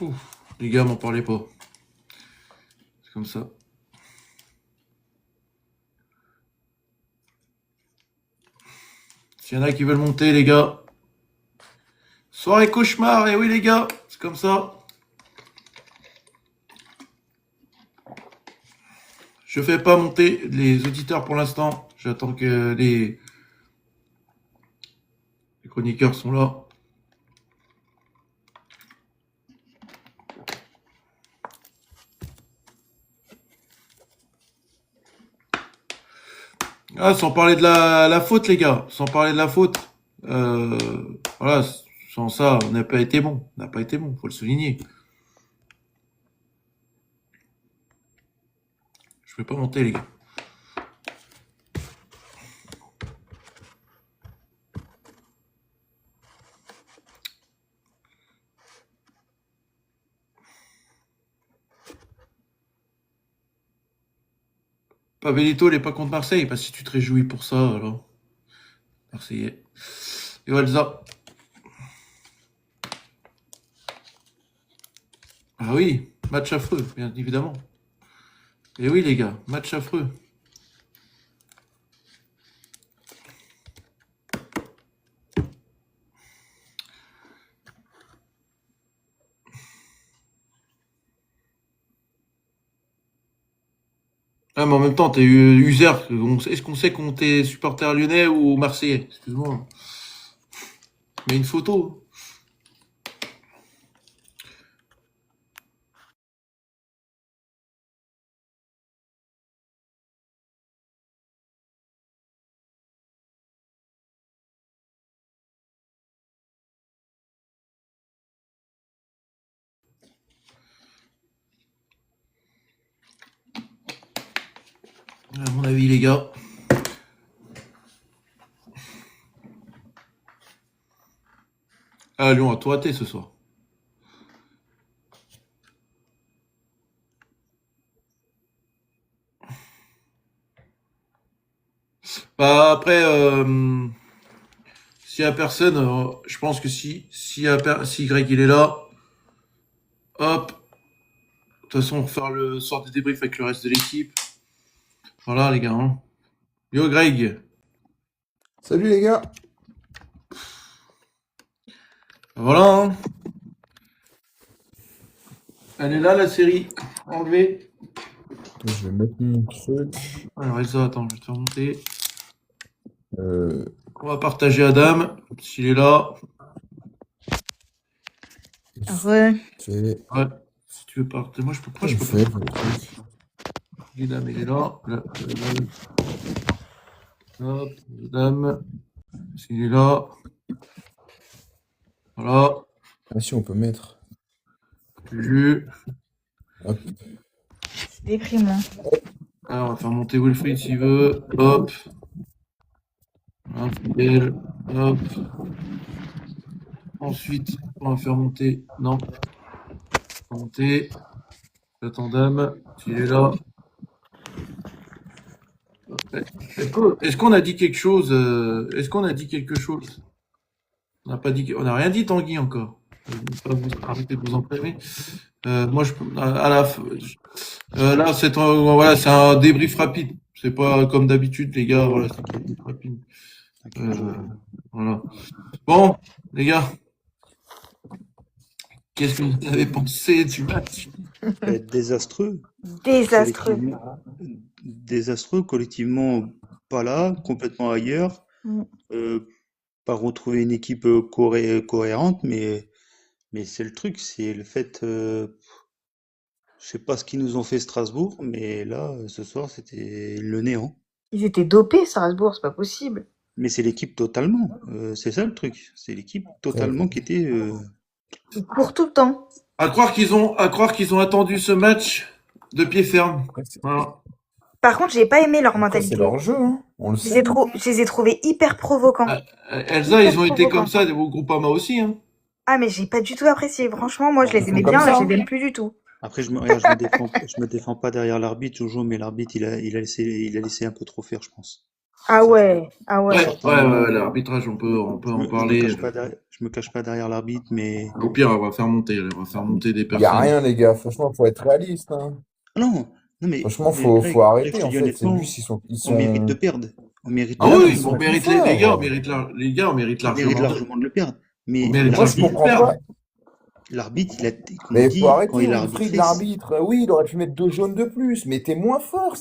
Ouf, les gars, m'en parlez pas. C'est comme ça. S'il y en a qui veulent monter, les gars. Soirée cauchemar, et oui, les gars, c'est comme ça. Je fais pas monter les auditeurs pour l'instant. J'attends que les chroniqueurs sont là. Ah, sans parler de la faute, les gars. Sans parler de la faute. Euh, voilà, sans ça, on n'a pas été bon. On n'a pas été bon, faut le souligner. Je vais pas monter, les gars. Pavelito, il est pas contre Marseille. Bah, si tu te réjouis pour ça, alors. Marseillais. Et Walza. Ah oui, match affreux, bien évidemment. Et oui, les gars, match affreux. Ah, mais en même temps, t'es user. Est-ce qu'on sait qu'on t'es supporter lyonnais ou marseillais? Excuse-moi. Mais une photo. À mon avis, les gars. Ah, Lyon a tout raté ce soir. Bah, après, s'il y a personne, je pense que si Greg il est là, hop. De toute façon, on va faire le sort de débrief avec le reste de l'équipe. Voilà, les gars. Hein. Yo, Greg. Salut les gars. Voilà. Hein. Elle est là, la série. Enlevée. Je vais mettre mon truc. Alors, Elsa, attends, je vais te faire monter. Euh, On va partager Adam, s'il est là. Re. c'est... Ouais. Si tu veux partager. Moi, je peux pas. Comment Je on peux fait pas. le truc Adam, il est là. Hop, Adam. S'il est là. Voilà. Ah si, on peut mettre. Juju. Hop. C'est déprimant. Alors, on va faire monter Wilfried s'il veut. Hop. Fidèle. Hop. Ensuite, on va faire monter. Non. Monter. J'attends Dame. S'il est là. Est-ce qu'on a dit quelque chose Est-ce qu'on a dit quelque chose On n'a pas dit. On n'a rien dit, Tanguy, encore. Je vais pas vous arrêter de vous entraîner. Moi, je à la là, voilà, c'est un débrief rapide. C'est pas comme d'habitude, les gars. Voilà, c'est un débrief rapide. Voilà. Bon, les gars, qu'est-ce que vous avez pensé du match? Désastreux. Désastreux. Désastreux, collectivement pas là, complètement ailleurs. Mm. Pas retrouver une équipe cohérente, mais c'est le truc, c'est le fait. Je sais pas ce qu'ils nous ont fait Strasbourg, mais là, ce soir, c'était le néant. Ils étaient dopés, Strasbourg, c'est pas possible. Mais c'est l'équipe totalement. C'est ça le truc. C'est l'équipe totalement qui était. Ils courent tout le temps. À croire qu'ils ont attendu ce match de pied ferme. Voilà. Par contre, j'ai pas aimé leur Après, mentalité. c'est leur jeu, hein. On le Je les sait. je les ai trouvés hyper provocants. Elsa, ils ont été comme ça, au Groupama aussi. Hein. Ah, mais j'ai pas du tout apprécié. Franchement, moi, je les Ils aimais font bien, comme là, ça, je hein. les aime plus du tout. Après, je me défends pas derrière l'arbitre toujours, mais l'arbitre, il a laissé un peu trop faire, je pense. Ah ouais, ah Ouais, ouais. l'arbitrage, on peut en Je parler. me cache pas derrière l'arbitre, mais Au pire, on va faire monter des Il n'y a personnes. rien, les gars. Franchement, faut être réaliste, hein. ah non, non Franchement, mais faut Greg, je arrêter, te en dis fait. C'est honnêtement, juste, ils on mérite de sont... perdre. On mérite Ah Mais de non, mais oui, ils perdre. sont on plus mérite les gars, forts. les gars, on mérite On mérite largement largement de le perdre. on Mais mérite Moi, je largement de comprends perdre. pas. l'arbitre, qu'on me Mais faut dit, quand arrêter, il a Wilfried, arbitré, l'arbitre. Oui, il aurait pu mettre 2 jaunes de plus, mais t'es moins fort.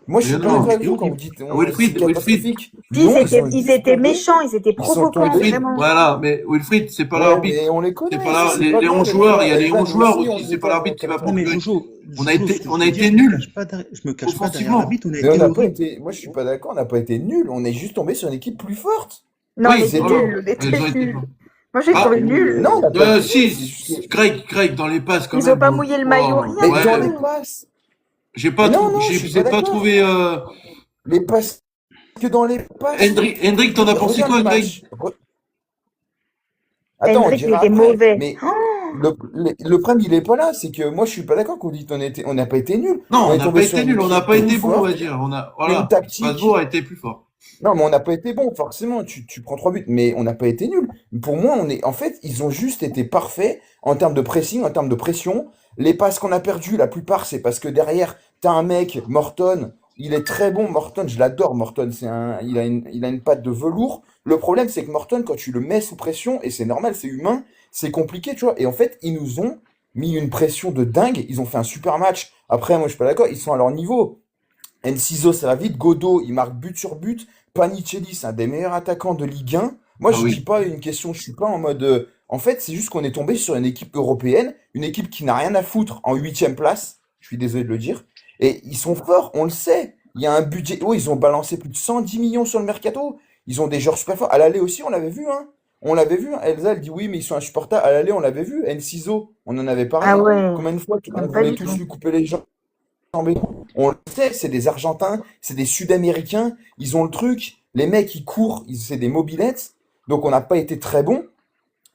Moi, je Mais suis pas ouais, non. d'accord mais avec c'était vous quand vous horrible. dites c'est Wilfried, catastrophique. Si, Non, ils étaient méchants, ils étaient Ils sont provocants, tombés. Wilfried, vraiment. voilà, mais Wilfried, c'est pas Ouais, l'arbitre. mais on les C'est connaît, pas ça, là, c'est pas les grave, 11 les joueurs, il y gars. a les Elsa, 11 nous joueurs aussi, on aussi, se c'est pas défend l'arbitre qui va Non, mais ponctuer. Jojo, ce que On je a veux dire, été nuls je me cache pas derrière offensivement. l'arbitre, on a Mais on été n'a pas horrible. été. Moi, je suis pas d'accord, on n'a pas été nuls. On est juste tombé sur une équipe plus forte. Non, on Oui, Ils était étaient. voilà. nuls, on était Ils ont été nuls. bons. Moi, j'ai Ah, trouvé nuls. Non, on n'a pas été nuls. C'est si, juste que. Greg, dans les passes quand Ils ont même. pas mouillé le maillot, Oh, rien Mais du dans les ouais, tout. passes. Non, non, je suis j'ai pas pas d'accord. trouvé. Les passes. Que dans les passes. Hendrik, t'en as pensé Regarde quoi, le Greg? match. Attends, on Hendrik, il dira était après. mauvais. Mais le problème, il est pas là. C'est que moi, je suis pas d'accord qu'on dit on n'a pas été nuls. Non, On on est n'a tombé pas sur été une nul, on n'a équipe pas plus été bon, on va forte, dire. une Voilà, Strasbourg tactique. a été plus fort. Non, mais on n'a pas été bon, forcément. Tu prends 3 buts, mais on n'a pas été nuls. Pour moi, en fait, ils ont juste été parfaits en termes de pressing, en termes de pression. Les passes qu'on a perdues, la plupart, c'est parce que derrière, t'as un mec, Morton. Il est très bon, Morton. Je l'adore, Morton. Il a une patte de velours. Le problème, c'est que Morton, quand tu le mets sous pression, et c'est normal, c'est humain, c'est compliqué, tu vois. Et en fait, ils nous ont mis une pression de dingue. Ils ont fait un super match. Après, moi, je suis pas d'accord. Ils sont à leur niveau. Enciso, ça va vite. Godot, il marque but sur but. Panicelli, c'est un des meilleurs attaquants de Ligue 1. Moi, Ah je dis oui. pas une question, je suis pas en mode. En fait, c'est juste qu'on est tombé sur une équipe européenne, une équipe qui n'a rien à foutre en 8e place. Je suis désolé de le dire. Et ils sont forts, on le sait. Il y a un budget. Oh, ils ont balancé plus de 110 millions sur le mercato. Ils ont des joueurs super forts. À l'aller aussi, on l'avait vu, hein. On l'avait vu, hein. Elsa, elle dit oui, mais ils sont insupportables. À l'aller, on l'avait vu. Enciso, on en avait Ah parlé. ouais, Combien de fois on j'aime pas voulait du tous tout. lui couper les jambes? On le sait, c'est des Argentins, c'est des Sud-Américains, ils ont le truc. Les mecs, ils courent, c'est des mobilettes. Donc on n'a pas été très bon.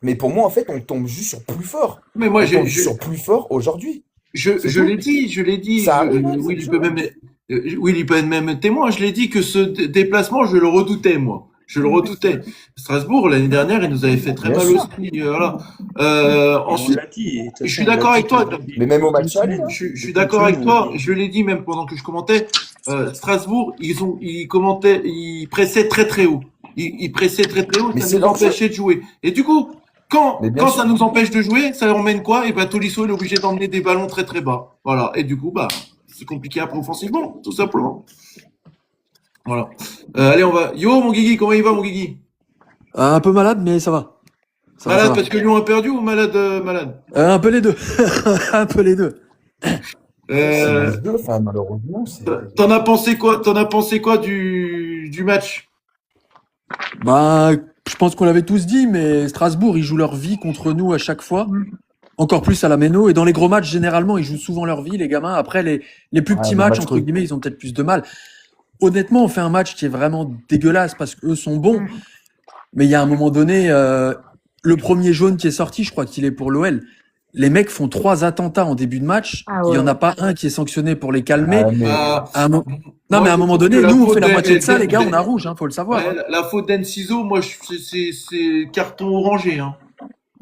Mais pour moi, en fait, on tombe juste sur plus fort. Mais moi, On tombe sur plus fort aujourd'hui. C'est je l'ai tout. dit, je l'ai dit. Ça arrive, hein, c'est Will, le il jeu. peut même, Will, il peut être même témoin. Je l'ai dit que ce déplacement, je le redoutais, moi. Je le redoutais. Strasbourg, l'année dernière, il nous avait fait très Bien mal sûr. aussi. Voilà. Et on Ensuite, l'a dit, et de toute je façon, suis on l'a d'accord dit avec toi. Mais même au toute une match aller, semaine. hein. Je suis Toute une d'accord avec semaine, on l'a toi. dit. Je l'ai dit même pendant que je commentais. Strasbourg, ils pressaient très très haut. Ils pressaient très très haut, Mais ça c'est nous leur jeu. empêchait de jouer. Et du coup, Mais bien quand ça sûr. nous empêche de jouer, ça emmène quoi? Et ben Tolisso il est obligé d'emmener des ballons très très bas. Voilà. Et du coup, bah, c'est compliqué après offensivement, tout simplement. Voilà. Allez, on va. Yo, mon Guigui, comment il va, mon Guigui? Un peu malade, mais ça va. Ça va, ça Malade va. parce que Lyon a perdu ou malade malade? Un peu les deux. Un peu les deux. C'est Euh, le jeu, enfin, malheureusement, c'est. T'en as pensé quoi? T'en as pensé quoi du match? Bah, je pense qu'on l'avait tous dit, mais Strasbourg, ils jouent leur vie contre nous à chaque fois. Encore plus à la Méno. Et dans les gros matchs, généralement, ils jouent souvent leur vie, les gamins. Après, les plus Ouais, petits le matchs, match entre truc. guillemets, ils ont peut-être plus de mal. Honnêtement, on fait un match qui est vraiment dégueulasse parce qu'eux sont bons. Mais il y a un moment donné, le premier jaune qui est sorti, je crois qu'il est pour l'OL. Les mecs font 3 attentats en début de match. Ah Il y en ouais. a pas un qui est sanctionné pour les calmer. Ah, mais Ah, À un mo- Non, moi, mais à un je moment trouve donné, que la nous, on faute fait la moitié de ça, les gars, on a d'En- rouge, hein, faut le savoir. ouais, Hein. la faute d'Enciso, moi, c'est carton orangé. Hein.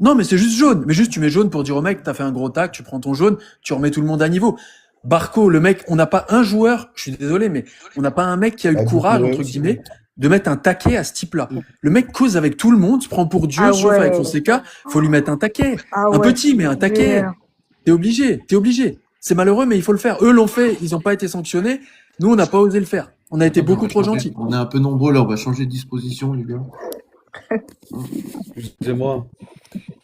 Non, mais c'est juste jaune. Mais juste, tu mets jaune pour dire au mec, t'as fait un gros tac, tu prends ton jaune, tu remets tout le monde à niveau. Barco, le mec, on n'a pas un joueur, je suis désolé, mais on n'a pas un mec qui a eu le la courage, Doucouré entre aussi. guillemets, de mettre un taquet à ce type-là. Le mec cause avec tout le monde, se prend pour Dieu, Ah sauf avec ouais. Fonseca, faut lui mettre un taquet. Ah Un ouais. petit, mais un taquet. Dur. T'es obligé, t'es obligé. C'est malheureux, mais il faut le faire. Eux l'ont fait, ils n'ont pas été sanctionnés. Nous, on n'a pas osé le faire. On a été Attendez, on beaucoup va trop changer. gentils. On est un peu nombreux là, on va changer de disposition, les gars. Excusez-moi.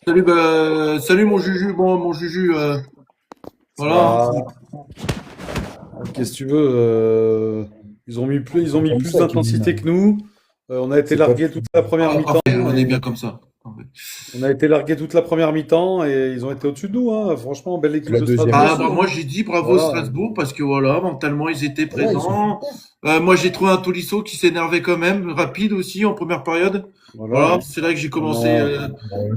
Salut mon Juju, mon Juju. Voilà. Ah, qu'est-ce que tu veux ils ont mis plus Comme ça, d'intensité Kevin. que nous. On a été C'est pas largués toute la première mi-temps. Parfait, on est et- bien comme ça. Parfait. On a été largués toute la première mi-temps et ils ont été au-dessus de nous. Hein. Franchement, belle équipe La de deuxième Strasbourg. Ah, aussi, bah, hein. moi j'ai dit bravo Voilà. Strasbourg parce que voilà, mentalement ils étaient Ouais, ils sont présents. super. Moi j'ai trouvé un Tolisso qui s'énervait quand même, rapide aussi en première période. Voilà, c'est là que j'ai commencé.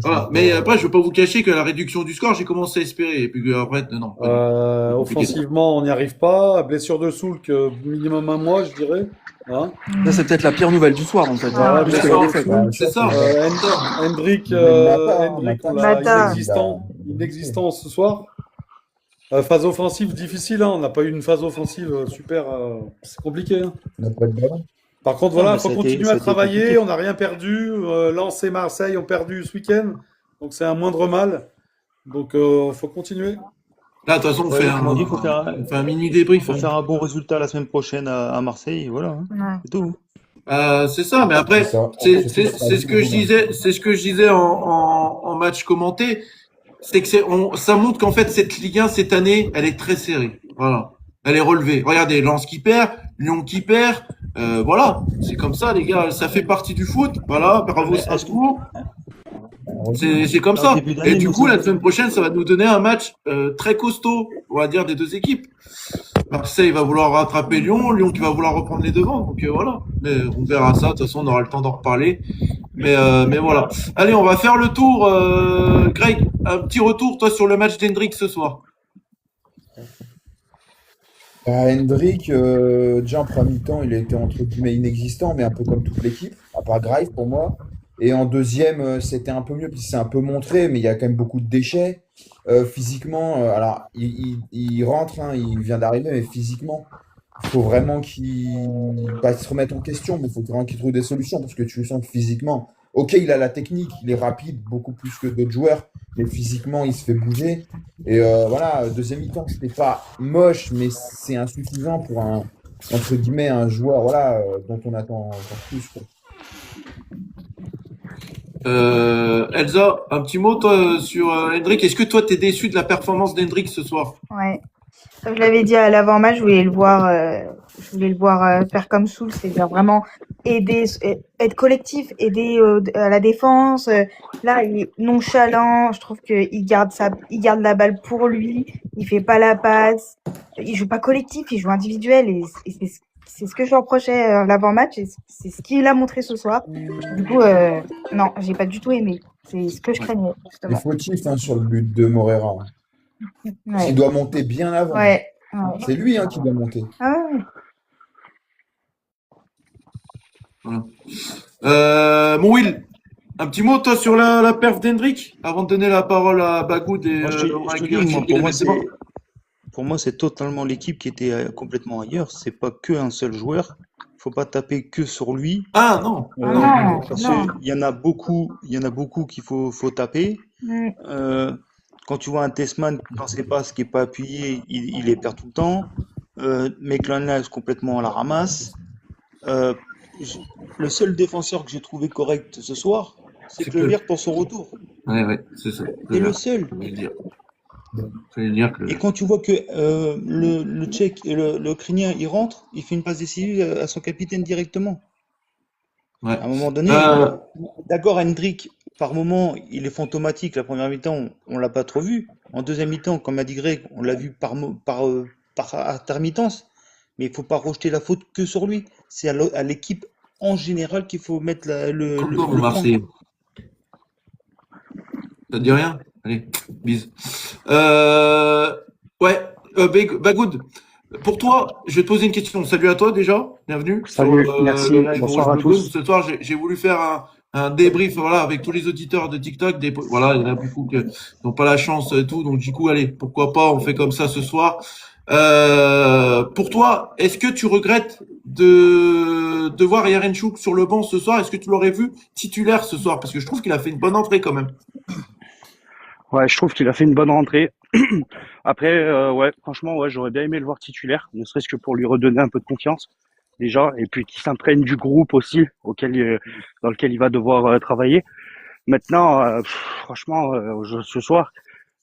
Voilà. c'est Mais après, je veux pas vous cacher que la réduction du score, j'ai commencé à espérer. Et puis que après, non, pas du tout. Compliqué. Offensivement, on n'y arrive pas. Blessure de Soulk, minimum un mois, je dirais. Hein Ça, c'est peut-être la pire nouvelle du soir, en fait. Voilà, Plus C'est que ça. la défaite. C'est ça. Hendrick, Mata, on l'a Mata. inexistant ce soir. Phase offensive difficile, hein. On n'a pas eu une phase offensive super. C'est compliqué, hein. on n'a pas de ballon. Par contre, Non, voilà, mais il faut ça a été- continuer ça a à été travailler. compliqué. On n'a rien perdu. Lens et Marseille ont perdu ce week-end. Donc, c'est un moindre mal. Donc, faut continuer. Là, de toute façon, Ouais, autrement dit, on fait un mini débrief. faut faire un bon résultat la semaine prochaine à Marseille, et voilà, hein. Ouais. C'est tout. C'est ça, mais après, C'est ça. c'est ce que je disais, c'est ce que je disais en match commenté, c'est que ça montre qu'en fait cette Ligue 1 cette année, elle est très serrée. Voilà, elle est relevée. Regardez, Lens qui perd, Lyon qui perd, voilà, c'est comme ça, les gars, ça fait partie du foot. Voilà, bravo Mais Strasbourg. C'est comme En ça. début d'année, Et du nous coup, sommes- la semaine prochaine, ça va nous donner un match très costaud, on va dire, des deux équipes. Marseille va vouloir rattraper Lyon, Lyon qui va vouloir reprendre les devants. Donc voilà. Mais on verra ça. De toute façon, on aura le temps d'en reparler. Mais voilà. Allez, on va faire le tour. Greg, un petit retour, toi, sur le match d'Hendrick ce soir. Hendrick, déjà en premier mi-temps, il a été entre guillemets inexistant, mais un peu comme toute l'équipe, à part Grive pour moi. Et en deuxième, c'était un peu mieux, puis c'est un peu montré, mais il y a quand même beaucoup de déchets. Physiquement, alors il rentre, hein, il vient d'arriver, mais physiquement, il faut vraiment qu'il pas se remette en question, mais il faut vraiment qu'il trouve des solutions, parce que tu sens que physiquement, ok, il a la technique, il est rapide, beaucoup plus que d'autres joueurs, mais physiquement, il se fait bouger. Et voilà, deuxième mi-temps, c'était pas moche, mais c'est insuffisant pour entre guillemets, un joueur voilà, dont on attend encore plus, quoi. Elsa, un petit mot, toi, sur Hendrick. Est-ce que toi, t'es déçu de la performance d'Hendrick ce soir? Ouais. Comme je l'avais dit à l'avant-match, je voulais le voir faire comme Soul, c'est-à-dire vraiment aider, être collectif, aider à la défense. Là, il est nonchalant. Je trouve qu'il il garde la balle pour lui. Il fait pas la passe. Il joue pas collectif, il joue individuel. Et c'est ce que je lui reprochais à l'avant-match. Et c'est ce qu'il a montré ce soir. Du coup, non, j'ai pas du tout aimé. C'est ce que je craignais, Il est justement. fautif hein, sur le but de Morera. Ouais. Il doit monter bien avant. Ouais. Ouais. C'est lui hein, qui doit monter. Ah ouais. Mon Will, un petit mot, toi, sur la perf d'Hendrick, avant de donner la parole à Bagoud et Moi, je te dis, moi, pour moi, c'est totalement l'équipe qui était complètement ailleurs. C'est pas que un seul joueur. Faut pas taper que sur lui. Ah non. Non, Parce non. qu'il y en a beaucoup qu'il faut taper. Mm. Quand tu vois un Tessman qui ne sait pas ce qui est pas appuyé, il les perd tout le temps. McLaren complètement à la ramasse. Le seul défenseur que j'ai trouvé correct ce soir, c'est Clevier pour son retour. Ouais, c'est ça. C'est le seul. Je veux dire que... Et quand tu vois que le Tchèque et le Ukrainien, il rentre, il fait une passe décisive à son capitaine directement. Ouais. À un moment donné, d'accord, Hendrick, par moment, il est fantomatique. La première mi-temps, on l'a pas trop vu. En deuxième mi-temps, comme a dit Greg, on l'a vu par intermittence. Mais il faut pas rejeter la faute que sur lui. C'est à l'équipe en général qu'il faut mettre le Marseille. Ça te dit rien? Allez, bise. Bagoud, pour toi, je vais te poser une question. Salut à toi déjà, bienvenue. Salut, merci, bonsoir à tous. Ce soir, j'ai voulu faire un débrief voilà, avec tous les auditeurs de TikTok. Voilà, il y en a beaucoup qui n'ont pas la chance et tout. Donc du coup, allez, pourquoi pas, on fait comme ça ce soir. Pour toi, est-ce que tu regrettes de voir Yarenchuk sur le banc ce soir? Est-ce que tu l'aurais vu titulaire ce soir? Parce que je trouve qu'il a fait une bonne entrée quand même. Ouais, je trouve qu'il a fait une bonne rentrée. Après, ouais, franchement, ouais, j'aurais bien aimé le voir titulaire, ne serait-ce que pour lui redonner un peu de confiance, déjà, et puis qu'il s'imprègne du groupe aussi, dans lequel il va devoir travailler. Maintenant, franchement, ce soir,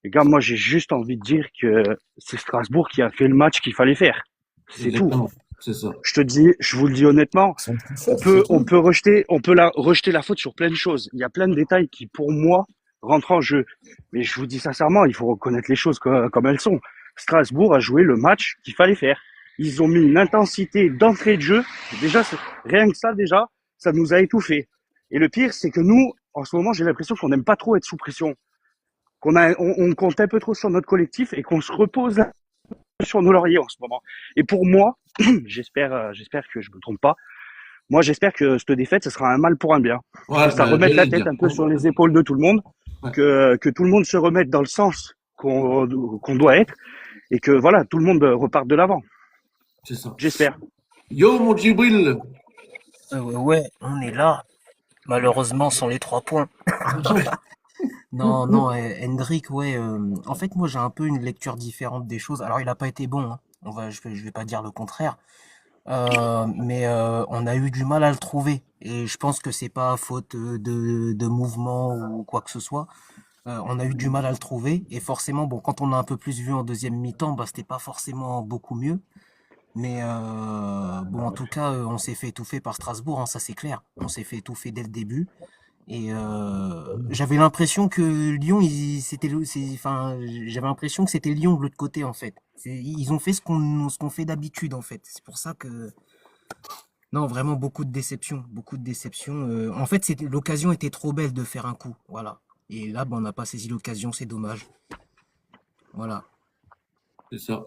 les gars, moi, j'ai juste envie de dire que c'est Strasbourg qui a fait le match qu'il fallait faire. C'est tout. C'est ça. Je vous le dis honnêtement, on peut rejeter la faute sur plein de choses. Il y a plein de détails qui, pour moi, rentrent en jeu. Mais je vous dis sincèrement, il faut reconnaître les choses comme elles sont. Strasbourg a joué le match qu'il fallait faire. Ils ont mis une intensité d'entrée de jeu. Déjà, rien que ça, ça nous a étouffés. Et le pire, c'est que nous, en ce moment, j'ai l'impression qu'on n'aime pas trop être sous pression. On compte un peu trop sur notre collectif et qu'on se repose sur nos lauriers en ce moment. Et pour moi, j'espère que je me trompe pas. Moi, j'espère que cette défaite, ce sera un mal pour un bien. Ouais, Que ça bah, remette la j'allais tête dire. un peu sur les épaules de tout le monde. Ouais. Que tout le monde se remette dans le sens qu'on doit être. Et que voilà, tout le monde reparte de l'avant. C'est ça. J'espère. Yo, mon Djibril. Ouais, on est là. Malheureusement, sans les 3 points. Non, Hendrik, ouais. En fait, moi, j'ai un peu une lecture différente des choses. Alors, il a pas été bon, hein. Je vais pas dire le contraire. Mais on a eu du mal à le trouver. Et je pense que c'est pas faute de mouvement ou quoi que ce soit. On a eu du mal à le trouver. Et forcément, bon, quand on a un peu plus vu en deuxième mi-temps, bah, c'était pas forcément beaucoup mieux. Mais bon, en tout cas, on s'est fait étouffer par Strasbourg, hein, ça c'est clair. On s'est fait étouffer dès le début. Et j'avais l'impression que Lyon, enfin, j'avais l'impression que c'était Lyon de l'autre côté en fait. Ils ont fait ce qu'on fait d'habitude en fait. C'est pour ça que non, vraiment beaucoup de déception, beaucoup de déception. En fait, l'occasion était trop belle de faire un coup, voilà. Et là, on n'a pas saisi l'occasion, c'est dommage. Voilà. C'est ça.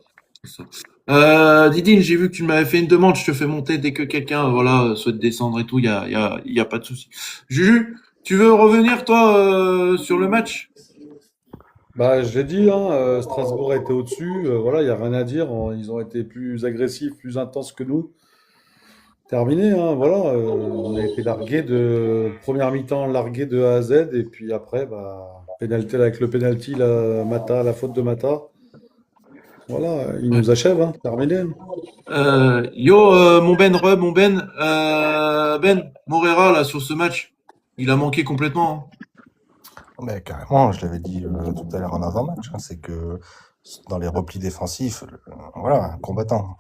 Didine, j'ai vu que tu m'avais fait une demande, je te fais monter dès que quelqu'un voilà, souhaite descendre et tout, y a pas de souci. Juju, tu veux revenir toi sur le match? Bah, je l'ai dit, hein, Strasbourg a été au-dessus. Voilà, il n'y a rien à dire. Ils ont été plus agressifs, plus intenses que nous. Terminé, hein, voilà. On a été largué première mi-temps, largué de A à Z. Et puis après, bah, pénalité avec le pénalty, la faute de Mata. Voilà, il nous achève, hein, terminé. Yo, mon Ben, Ben, Morera là sur ce match, il a manqué complètement. Hein. Mais carrément, je l'avais dit tout à l'heure en avant-match, hein, c'est que dans les replis défensifs, voilà, un combattant.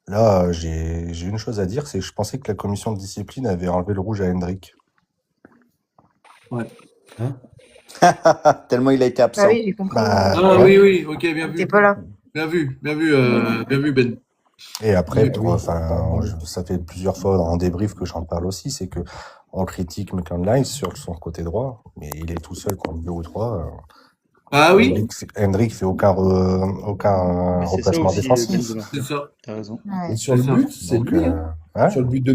Là, j'ai une chose à dire, c'est que je pensais que la commission de discipline avait enlevé le rouge à Hendrik. Ouais. Hein Tellement il a été Bah absent. oui, j'ai compris. Ah ouais. oui, ok, bien vu. T'es pas là. Bien vu, Ben. Et après, Oui. enfin, ça fait plusieurs fois en débrief que j'en parle aussi, c'est que on critique McCandless sur son côté droit, mais il est tout seul contre 2 ou 3. Ah oui, Hendrik fait aucun Mais c'est ça remplacement aussi, défensif. Benzema. c'est ça. T'as raison. Ouais. Et sur le C'est ça. but, c'est Donc, lui. Hein. ouais, Sur le but de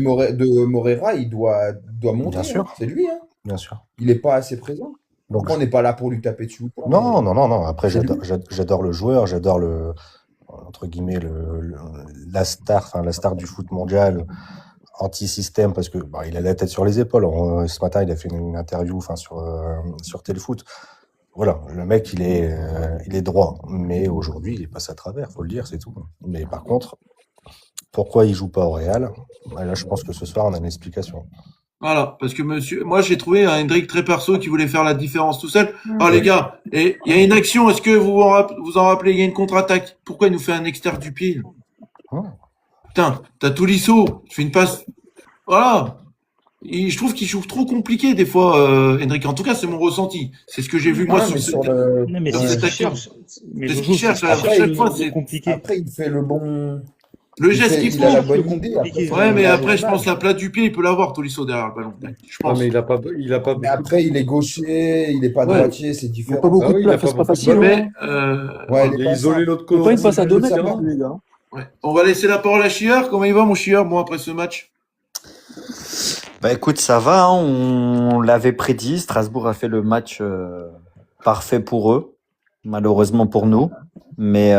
Morera, il doit monter. bien sûr, Hein. C'est lui. Hein. bien sûr. Il n'est pas assez présent. Donc, Après, on n'est pas là pour lui taper dessus ou quoi. non, non, non, non. Après, C'est lui. j'adore le joueur, j'adore entre guillemets, la star du foot mondial, anti-système, parce que bah, il a la tête sur les épaules. Ce matin, il a fait une interview, sur Téléfoot. Voilà, le mec, il est droit, mais aujourd'hui, il est passé à travers, faut le dire, c'est tout. Mais par contre, pourquoi il joue pas au Real? Bah, là, je pense que ce soir, on a une explication. Voilà, parce que moi j'ai trouvé un Hendrik très perso qui voulait faire la différence tout seul. Ah les gars, et il y a une action, est-ce que vous en rappelez, il y a une contre-attaque. Pourquoi il nous fait un extérieur du pied? Ouais. Putain, t'as Tolisso, tu fais une passe. Voilà. Et je trouve qu'il joue trop compliqué des fois, Hendrik. En tout cas, c'est mon ressenti. C'est ce que j'ai vu moi Ouais, sur mais cette... sur le... Non, mais Dans c'est ce cette qu'il action. cherche. Mais C'est ce Jojo, qu'il cherche à Après, chaque fois, c'est c'est compliqué. Après, il fait le bon... le geste qu'il Il a la faut. bonne idée. Après, compliqué. Ouais, mais il a après, je le pense mal. la plate du pied, il peut l'avoir, Tolisso, derrière le ballon. Je Ah, pense. mais il a pas Mais beaucoup. après, il est gaucher, il n'est pas Ouais. droitier, c'est Il n'y a différent. pas beaucoup Ah oui, de il a place, pas c'est pas beaucoup de facile. ballons. Mais, Ouais, Il il est est pas isolé simple. l'autre Il n'y a pas une passe à 2 Ça mètres, va. hein, les gars. ouais. On va laisser la parole à Chieur. Comment il va, mon Chieur, bon, après ce match? Bah écoute, ça va, hein, on l'avait prédit. Strasbourg a fait le match parfait pour eux, malheureusement pour nous. Mais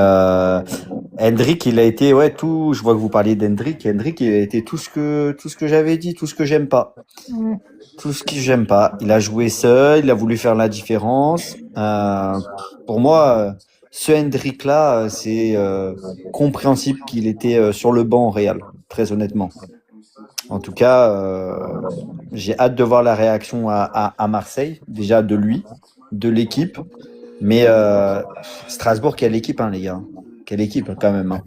Hendrik, il a été tout. Je vois que vous parliez d'Hendrik. Hendrik, il a été tout ce que j'avais dit, tout ce que j'aime pas, Mm. tout ce que j'aime pas. Il a joué seul, il a voulu faire la différence. Pour moi, ce Hendrik-là, c'est compréhensible qu'il était sur le banc au Real, très honnêtement. En tout cas, j'ai hâte de voir la réaction à Marseille, déjà de lui, de l'équipe. Mais Strasbourg, quelle équipe, hein, les gars. Quelle équipe, quand même. Hein.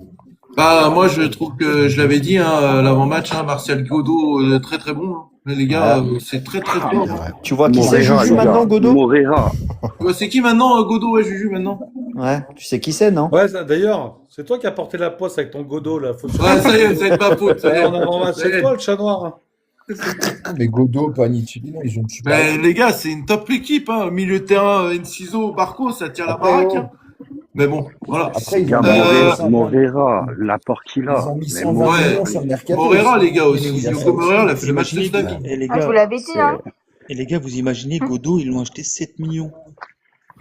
Bah, moi, je trouve que je l'avais dit, hein, l'avant-match, hein, Martial Godot, très très bon. Hein. Mais les gars, c'est très très fort. Ouais. Tu vois qui c'est, Morera, Juju, les gars. maintenant, Godot? Morera. Tu vois, c'est qui maintenant, Godot, ouais, Juju, maintenant? Ouais, tu sais qui c'est, non? Ouais, d'ailleurs, c'est toi qui as porté la poisse avec ton Godot, là. Faut Ouais, ça y est, ça va être ma faute. Ça y est. En avant, Ça y c'est est. toi le chat noir. Mais Godot, Panici, non, ils ont une super Mais équipe. les gars, c'est une top équipe, hein. Milieu de terrain, Enciso, Barco, ça tire la Après, baraque, hein. Mais bon, voilà. après ils Gars, ont Euh, mis Morera, l'apport qu'il ils a. ont mis Mais 120 ouais, millions sur le mercato Morera, aussi. les gars, aussi. Il y a ça Yoko aussi. Morera, il a fait Vous le match de imaginez, sa vie. et les Ah, je vous gars, l'avais dit, hein. et les gars, vous imaginez Godot, ils l'ont acheté 7 millions.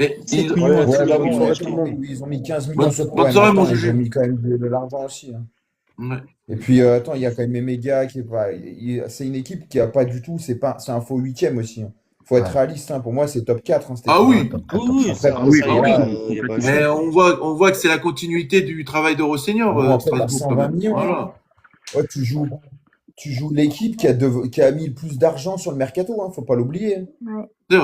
Mais 7 ils- millions Ouais, à Ouais, c'est bah une oui, Toulouse, ils bonne l'ont ouais, soirée tout acheté. le monde. ils ont mis 15 millions sur bonne ouais, mais soirée, mon attends, ils ont Juju. mis quand même de l'argent aussi. Hein. Ouais. Et puis, attends, il y a quand même Emega qui est pas. C'est une équipe qui a pas du tout. C'est un faux huitième aussi. Hein. Faut être Ouais. réaliste. Hein. Pour moi, c'est top 4, hein, cette Ah équipe. oui, Top 4, Oui, top oui, 5. Après, Ah oui, ah et oui. là, il n'y a pas le Mais choix. on voit que c'est la continuité du travail de Rosseigneur, bon, après, t'as Strasbourg, quand 120 même. millions. Hein. Voilà. Ouais, tu joues l'équipe qui a mis le plus d'argent sur le mercato. Hein. Faut pas l'oublier. Hein. Ouais.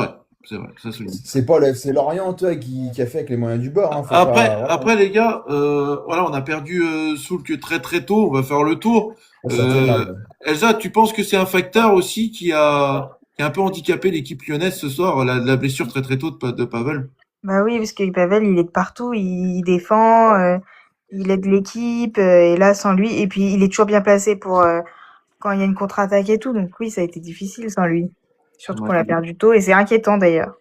C'est vrai, ça souligne. C'est pas le FC Lorient, toi, qui a fait avec les moyens du bord. Hein. Faut Après, pas. Voilà. après les gars, voilà, on a perdu Soulk très très tôt. On va faire le tour. Ça fait mal. Elsa, tu penses que c'est un facteur aussi qui a un peu handicapé l'équipe lyonnaise ce soir, la blessure très très tôt de Pavel? Bah oui, parce que Pavel, il est de partout, il défend, il aide l'équipe, et là, sans lui, et puis il est toujours bien placé pour quand il y a une contre-attaque et tout. Donc oui, ça a été difficile sans lui. Surtout qu'on Ouais. l'a perdu tôt, et c'est inquiétant d'ailleurs.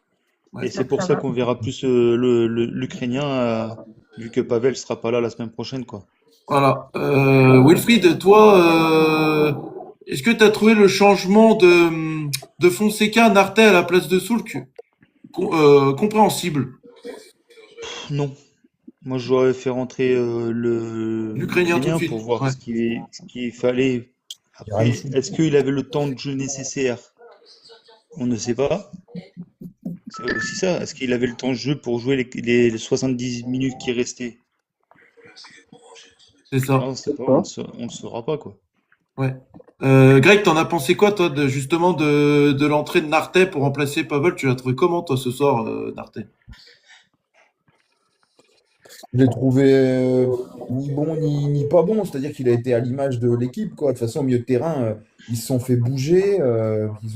Ouais. Et J'espère c'est que pour ça ça va. qu'on verra plus l'Ukrainien, vu que Pavel sera pas là la semaine prochaine, quoi. Voilà. Wilfried, toi, est-ce que tu as trouvé le changement de Fonseca Nartel à la place de Soulk compréhensible? Non. Moi, j'aurais fait rentrer L'Ukrainien tout de l'Ukrainien suite. pour voir Ouais. ce qu'il fallait. Après, est-ce qu'il avait le temps de jeu nécessaire? On ne sait pas. C'est aussi ça. Est-ce qu'il avait le temps de jeu pour jouer les 70 minutes qui restaient? C'est ça. Ah, on sait pas, on le saura pas, quoi. Ouais. Greg, t'en as pensé quoi, toi, justement de l'entrée de Nartet pour remplacer Pavel? Tu l'as trouvé comment, toi, ce soir, Nartet? Je l'ai trouvé ni bon ni pas bon, c'est-à-dire qu'il a été à l'image de l'équipe, quoi. De toute façon, au milieu de terrain, ils se sont fait bouger,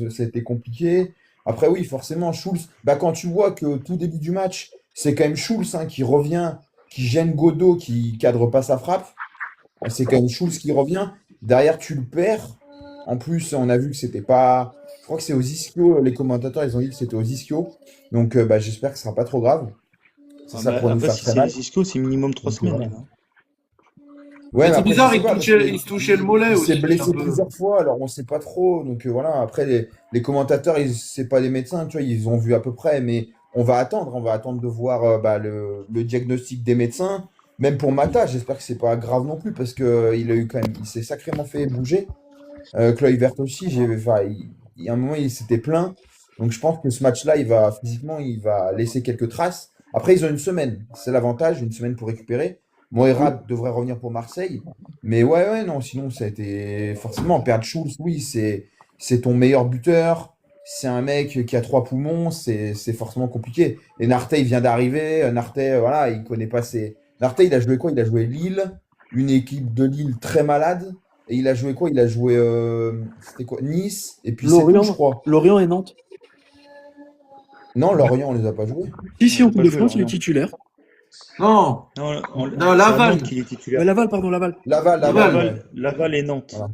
ça a été compliqué. Après, oui, forcément, Schulz, bah, quand tu vois que tout début du match, c'est quand même Schulz hein, qui revient, qui gêne Godot, qui cadre pas sa frappe, bah, c'est quand même Schulz qui revient. Derrière, tu le perds. En plus, on a vu que c'était pas. Je crois que c'est aux ischios, les commentateurs, ils ont dit que c'était aux ischios. Donc, bah, j'espère que ce sera pas trop grave. Ah, Ça mais pourrait nous après, faire si très c'est mal. les ischios, c'est minimum 3 Donc, semaines. voilà. Hein. Ouais, Mais mais c'est après, je bizarre, sais pas, parce il se touchait le mollet il s'est aussi, un blessé peu. plusieurs fois, alors on sait pas trop. Donc voilà, après, les commentateurs, c'est pas des médecins, tu vois, ils ont vu à peu près, mais on va attendre de voir bah, le diagnostic des médecins. Même pour Mata, j'espère que c'est pas grave non plus, parce que il s'est sacrément fait bouger. Kluivert aussi, enfin, il y a un moment, il s'était plaint. Donc je pense que ce match-là, physiquement, il va laisser quelques traces. Après, ils ont une semaine, c'est l'avantage, une semaine pour récupérer. Moera devrait revenir pour Marseille. Mais ouais, non, sinon, ça a été forcément perdre Schulz, oui, c'est ton meilleur buteur. C'est un mec qui a 3 poumons, c'est forcément compliqué. Et Nartey, il vient d'arriver. Nartey, voilà, il connaît pas ses. Nartey, il a joué quoi? Il a joué Lille, une équipe de Lille très malade. Et il a joué quoi? Il a joué c'était quoi? Nice, et puis c'est tout, je crois. Lorient et Nantes. Non, Lorient, on les a pas joués. Si, en Pas Coupe de joué, France, il est Lorient. titulaire. Non, Non, non, c'est à Laval. Nantes qu'il est titulaire. Laval, pardon, Laval. Laval, Laval. ouais. Laval et Nantes. Voilà.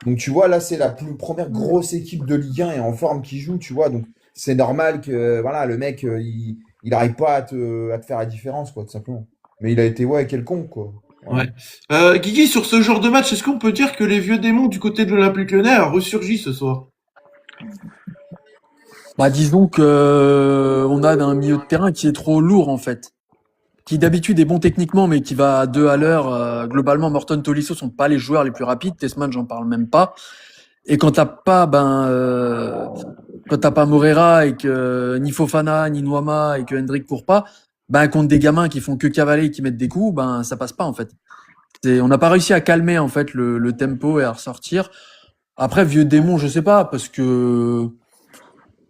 Donc tu vois, là, c'est la première grosse équipe de Ligue 1 et en forme qui joue, tu vois. Donc c'est normal que voilà, le mec, il n'arrive pas à te faire la différence, quoi, tout simplement. Mais il a été, ouais, quelconque, quoi. Voilà. Ouais. Guigui, sur ce genre de match, est-ce qu'on peut dire que les vieux démons du côté de l'Olympique Lyonnais a ressurgi ce soir? Bah, disons que on a un milieu de terrain qui est trop lourd en fait, qui d'habitude est bon techniquement mais qui va à 2 à l'heure. Globalement, Morton, Tolisso sont pas les joueurs les plus rapides. Tessman, j'en parle même pas. Et quand t'as pas Morera et que ni Fofana ni Nuama et que Hendrik court pas, contre des gamins qui font que cavaler et qui mettent des coups, ça passe pas en fait. On n'a pas réussi à calmer en fait le tempo et à ressortir. Après, vieux démon, je sais pas, parce que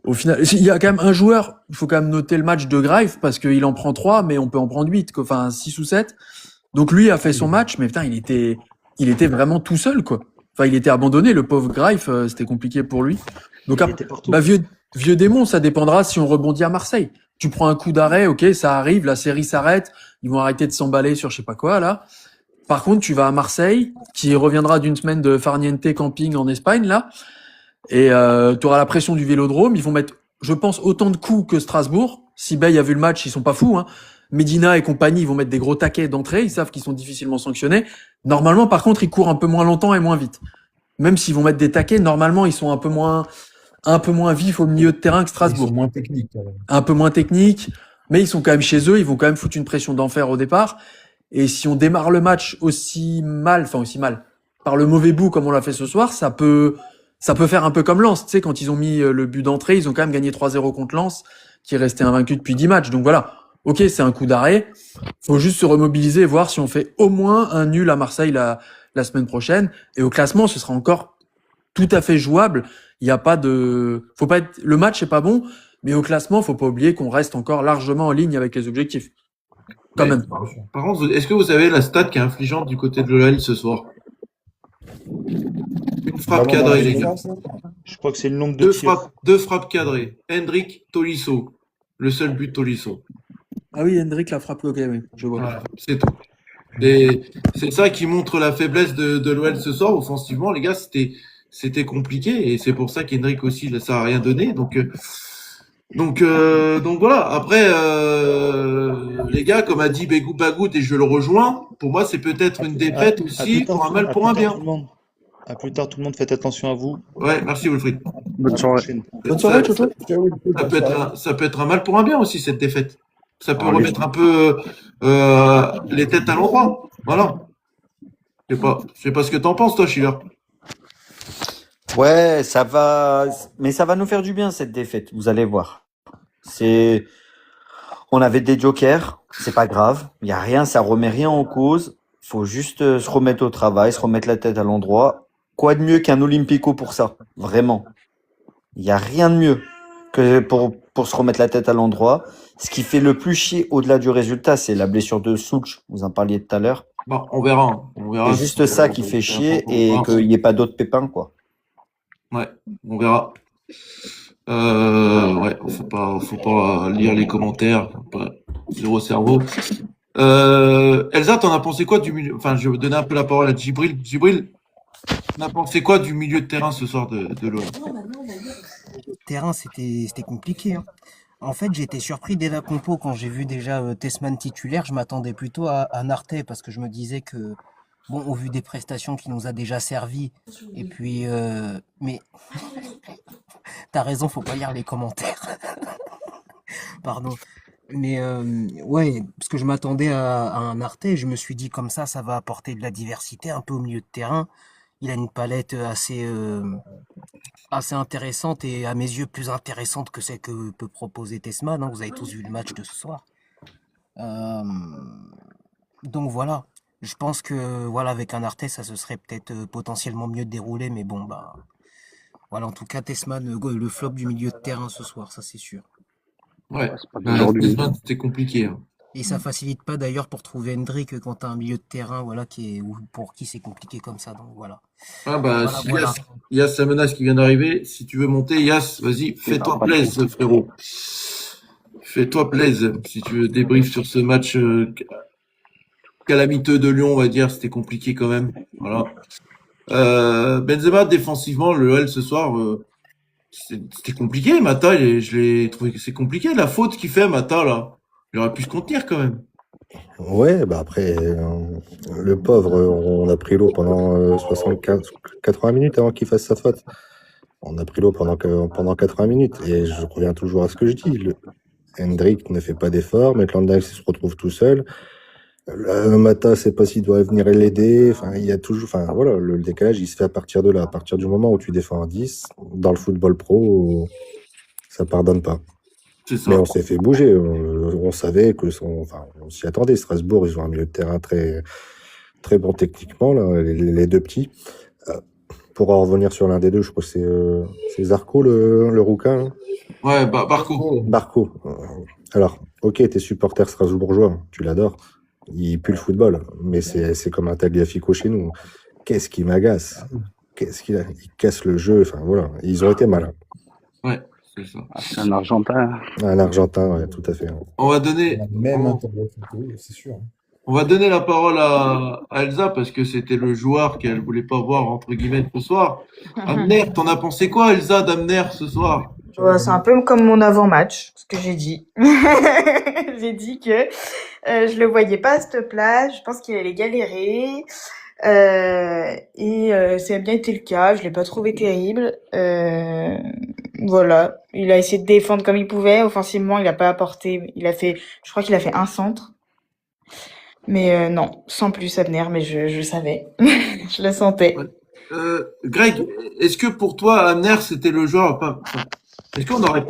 au final, il y a quand même un joueur, il faut quand même noter le match de Greif, parce qu'il en prend 3, mais on peut en prendre 8, enfin 6 ou 7. Donc lui a fait son match, mais putain, il était vraiment tout seul, quoi. Enfin, il était abandonné, le pauvre Greif, c'était compliqué pour lui. Donc, Il était partout. vieux démon, ça dépendra si on rebondit à Marseille. Tu prends un coup d'arrêt, ok, ça arrive, la série s'arrête, ils vont arrêter de s'emballer sur je sais pas quoi, là. Par contre, tu vas à Marseille, qui reviendra d'une semaine de farniente camping en Espagne, là. Et tu auras la pression du Vélodrome. Ils vont mettre, je pense, autant de coups que Strasbourg. Si Bay a vu le match, ils sont pas fous. Hein. Medina et compagnie, ils vont mettre des gros taquets d'entrée. Ils savent qu'ils sont difficilement sanctionnés. Normalement, par contre, ils courent un peu moins longtemps et moins vite. Même s'ils vont mettre des taquets, normalement, ils sont un peu moins vifs au milieu de terrain que Ils Strasbourg. sont moins techniques. Un peu moins techniques, mais ils sont quand même chez eux. Ils vont quand même foutre une pression d'enfer au départ. Et si on démarre le match aussi mal, par le mauvais bout comme on l'a fait ce soir, ça peut faire un peu comme Lens. Tu sais, quand ils ont mis le but d'entrée, ils ont quand même gagné 3-0 contre Lens, qui est resté invaincu depuis 10 matchs. Donc voilà. Ok, c'est un coup d'arrêt. Faut juste se remobiliser et voir si on fait au moins un nul à Marseille la semaine prochaine. Et au classement, ce sera encore tout à fait jouable. Il y a pas de, le match est pas bon, mais au classement, faut pas oublier qu'on reste encore largement en ligne avec les objectifs. Quand Mais, même. par contre, est-ce que vous avez la stat qui est infligeante du côté de l'OL ce soir? Une frappe Vraiment dans cadrée, les les gars. défenses, là. Je crois que c'est le nombre de tirs. Deux frappes cadrées. Hendrik, Tolisso. Le seul but Tolisso. Ah oui, Hendrik l'a frappé, ok, oui, je vois. Voilà, c'est tout. Et c'est ça qui montre la faiblesse de l'OL ce soir. Offensivement, les gars, c'était compliqué. Et c'est pour ça qu'Hendrik aussi, ça n'a rien donné. Donc voilà. Après, les gars, comme a dit Begou Bagout, et je le rejoins, pour moi, c'est peut-être une défaite aussi pour un mal, pour un bien. À plus tard, tout le monde. Faites attention à vous. Ouais, merci Wilfried. Bonne À la soirée. prochaine. Bonne soirée, Chocho. Ça peut être un mal pour un bien aussi, cette défaite. Ça peut Ah, remettre un peu les têtes à l'endroit. Voilà. Je sais pas ce que t'en penses, toi, Schiller. Ouais, ça va, mais ça va nous faire du bien cette défaite. Vous allez voir. On avait des jokers, c'est pas grave. Il y a rien, ça remet rien en cause. Faut juste se remettre au travail, se remettre la tête à l'endroit. Quoi de mieux qu'un Olympico pour ça? Vraiment. Il y a rien de mieux que pour se remettre la tête à l'endroit. Ce qui fait le plus chier au-delà du résultat, c'est la blessure de Souch. Vous en parliez tout à l'heure. Bon, on verra. C'est juste ça qui fait chier et qu'il n'y ait pas d'autres pépins, quoi. Ouais, on verra. Ouais, faut pas lire les commentaires. Zéro cerveau. Elsa, t'en as pensé quoi du milieu? Enfin, je vais donner un peu la parole à Djibril. Djibril, t'en as pensé quoi du milieu de terrain ce soir de l'OL? Terrain, c'était compliqué, hein. En fait, j'ai été surpris dès la compo quand j'ai vu déjà Tessman titulaire. Je m'attendais plutôt à Nartet parce que je me disais que, bon, au vu des prestations qui nous a déjà servi, et puis, mais t'as raison, faut pas lire les commentaires. Pardon. Mais ouais, parce que je m'attendais à un Nartet, je me suis dit comme ça va apporter de la diversité un peu au milieu de terrain. Il a une palette assez intéressante et à mes yeux plus intéressante que celle que peut proposer Tessman, hein. Vous avez tous vu le match de ce soir. Euh, donc voilà, je pense que voilà, avec un Arthès, ça se serait peut-être potentiellement mieux déroulé, mais bon, bah voilà, en tout cas, Tessman, le flop du milieu de terrain ce soir, ça c'est sûr. Ouais, C'est pas d'aujourd'hui. c'était compliqué. Hein. Et ça facilite pas d'ailleurs pour trouver Hendrik quand t'as un milieu de terrain, voilà, ou pour qui c'est compliqué comme ça, donc voilà. Ah bah, Voilà, si voilà. Yas, sa menace qui vient d'arriver, si tu veux monter, Yas, vas-y, fais-toi plaisir, frérot. Fais-toi plaisir. Si tu veux débrief sur ce match calamiteux de Lyon, on va dire, c'était compliqué quand même. Voilà. Benzema, défensivement, le L ce soir, c'était compliqué. Mata, je l'ai trouvé que c'est compliqué. La faute qu'il fait, Mata, là, il aurait pu se contenir quand même. Ouais, bah après, le pauvre, on a pris l'eau pendant 80 minutes avant qu'il fasse sa faute. On a pris l'eau pendant 80 minutes. Et je reviens toujours à ce que je dis. Hendrik ne fait pas d'effort, Maitland-Niles se retrouve tout seul. Mata, c'est pas s'il doit venir l'aider. Enfin, il y a toujours, enfin, voilà, le décalage, il se fait à partir de là. À partir du moment où tu défends à 10, dans le football pro, ça pardonne pas. C'est ça. Mais on s'est fait bouger. On savait que enfin, on s'y attendait. Strasbourg, ils ont un milieu de terrain très, très bon techniquement, là, les deux petits. Pour en revenir sur l'un des deux, je crois que c'est Zarco, le rouquin. Hein. Ouais, Barco. Barco. Alors, ok, t'es supporter strasbourgeois, tu l'adores. Il pue le football, mais c'est comme un Tagliafico chez nous. Qu'est-ce qui m'agace? Il casse le jeu. Enfin, voilà. Ils ont été malins. Ouais, c'est ça. Ah, c'est un Argentin. Un Argentin, ouais, tout à fait. On va donner. Même un Tagliafico, c'est sûr. On va donner la parole à Elsa parce que c'était le joueur qu'elle voulait pas voir entre guillemets ce soir. Amner, t'en as pensé quoi, Elsa, d'Amner ce soir? Ouais, c'est un peu comme mon avant-match, ce que j'ai dit. J'ai dit que je le voyais pas à cette place, je pense qu'il allait galérer. Ça a bien été le cas, je l'ai pas trouvé terrible. Voilà, il a essayé de défendre comme il pouvait, offensivement, il a pas apporté, je crois qu'il a fait un centre. Mais non, sans plus Abner, mais je savais. Je le sentais. Ouais. Greg, est-ce que pour toi, Amner, c'était le joueur est-ce qu'on n'aurait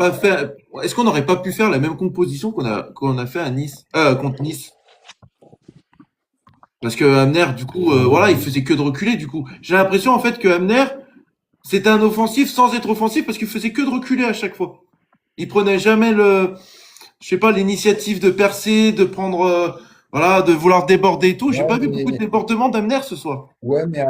pas pu faire la même composition qu'on a fait à Nice, contre Nice? Parce que Amner, du coup, voilà, il faisait que de reculer, du coup. J'ai l'impression, en fait, que Amner, c'était un offensif sans être offensif parce qu'il faisait que de reculer à chaque fois. Il prenait jamais je sais pas, l'initiative de percer, de prendre, voilà, de vouloir déborder et tout. J'ai Ouais, pas vu beaucoup de mais, débordements d'Amner ce soir. ouais, mais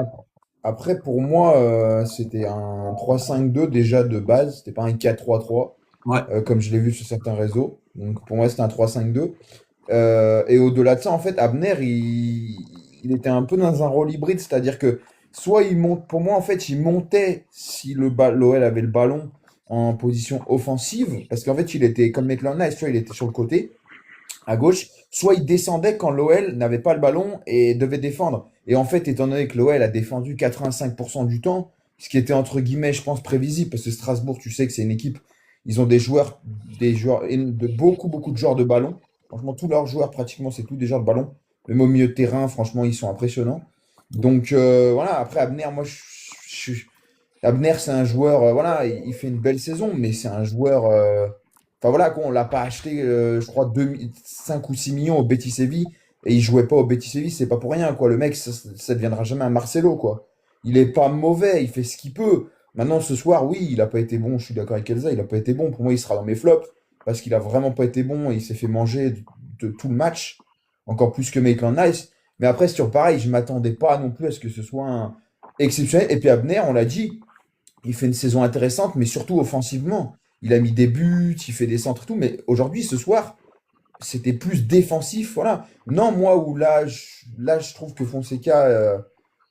après, pour moi, c'était un 3-5-2 déjà de base. C'était pas un 4-3-3, Ouais. comme je l'ai vu sur certains réseaux. Donc pour moi, c'était un 3-5-2. Et au-delà de ça, en fait, Abner, il était un peu dans un rôle hybride, c'est-à-dire que soit il monte, pour moi, en fait, il montait si l'OL avait le ballon en position offensive, parce qu'en fait, il était comme Maitland-Nice, soit il était sur le côté, à gauche, soit il descendait quand l'OL n'avait pas le ballon et devait défendre. Et en fait, étant donné que l'OL a défendu 85% du temps, ce qui était entre guillemets, je pense, prévisible, parce que Strasbourg, tu sais que c'est une équipe, ils ont des joueurs, de beaucoup de joueurs de ballon. Franchement, tous leurs joueurs, pratiquement, c'est tous des joueurs de ballon. Même au milieu de terrain, franchement, ils sont impressionnants. Donc voilà, après Abner, moi, Abner, c'est un joueur, voilà, il fait une belle saison, mais c'est un joueur. Enfin voilà, quoi, on l'a pas acheté, je crois, 5 ou 6 millions au Betis Séville, et il jouait pas au Betis Séville, c'est pas pour rien, quoi. Le mec, ça deviendra jamais un Marcelo, quoi. Il est pas mauvais, il fait ce qu'il peut. Maintenant, ce soir, oui, il a pas été bon, je suis d'accord avec Elsa, il a pas été bon. Pour moi, il sera dans mes flops, parce qu'il a vraiment pas été bon, et il s'est fait manger de tout le match, encore plus que Maitland-Nice. Mais après, c'est toujours pareil, je m'attendais pas non plus à ce que ce soit un exceptionnel. Et puis Abner, on l'a dit, il fait une saison intéressante, mais surtout offensivement. Il a mis des buts, il fait des centres et tout, mais aujourd'hui, ce soir, c'était plus défensif, voilà. Non, moi, là, je trouve que Fonseca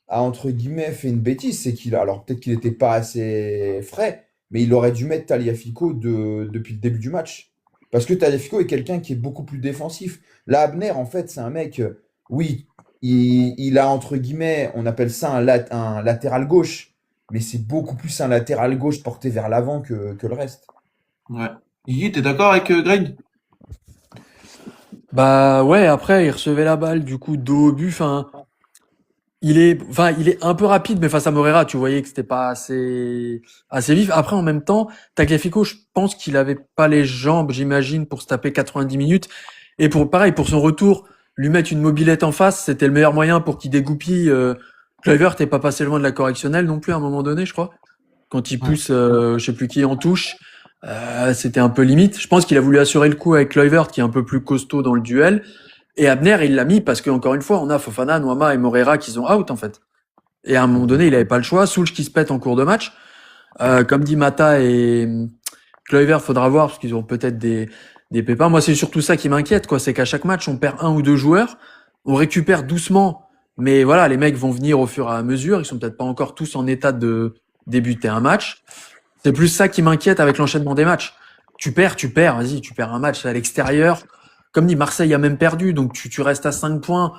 a, entre guillemets, fait une bêtise, c'est alors peut-être qu'il n'était pas assez frais, mais il aurait dû mettre Tagliafico depuis le début du match. Parce que Tagliafico est quelqu'un qui est beaucoup plus défensif. Là, Abner, en fait, c'est un mec, oui, il a, entre guillemets, on appelle ça un latéral gauche, mais c'est beaucoup plus un latéral gauche porté vers l'avant que le reste. Ouais. Guigui, t'es d'accord avec Greg? Bah ouais, après, il recevait la balle, du coup, dos au but. Il est un peu rapide, mais face à Moreira, tu voyais que c'était pas assez vif. Après, en même temps, Tagliafico, je pense qu'il avait pas les jambes, j'imagine, pour se taper 90 minutes. Et pareil, pour son retour, lui mettre une mobilette en face, c'était le meilleur moyen pour qu'il dégoupille. Kluivert t'es pas passé loin de la correctionnelle non plus à un moment donné, je crois. Quand il Ouais. pousse, je sais plus qui en touche, c'était un peu limite. Je pense qu'il a voulu assurer le coup avec Kluivert, qui est un peu plus costaud dans le duel. Et Abner, il l'a mis parce que, encore une fois, on a Fofana, Noama et Moreira qui sont out, en fait. Et à un moment donné, il avait pas le choix. Soulch qui se pète en cours de match. Comme dit Mata et Kluivert, faudra voir parce qu'ils ont peut-être des pépins. Moi, c'est surtout ça qui m'inquiète, quoi. C'est qu'à chaque match, on perd un ou deux joueurs. On récupère doucement. Mais voilà, les mecs vont venir au fur et à mesure. Ils sont peut-être pas encore tous en état de débuter un match. C'est plus ça qui m'inquiète avec l'enchaînement des matchs. Tu perds, vas-y, tu perds un match à l'extérieur. Comme dit, Marseille a même perdu, donc tu restes à 5 points.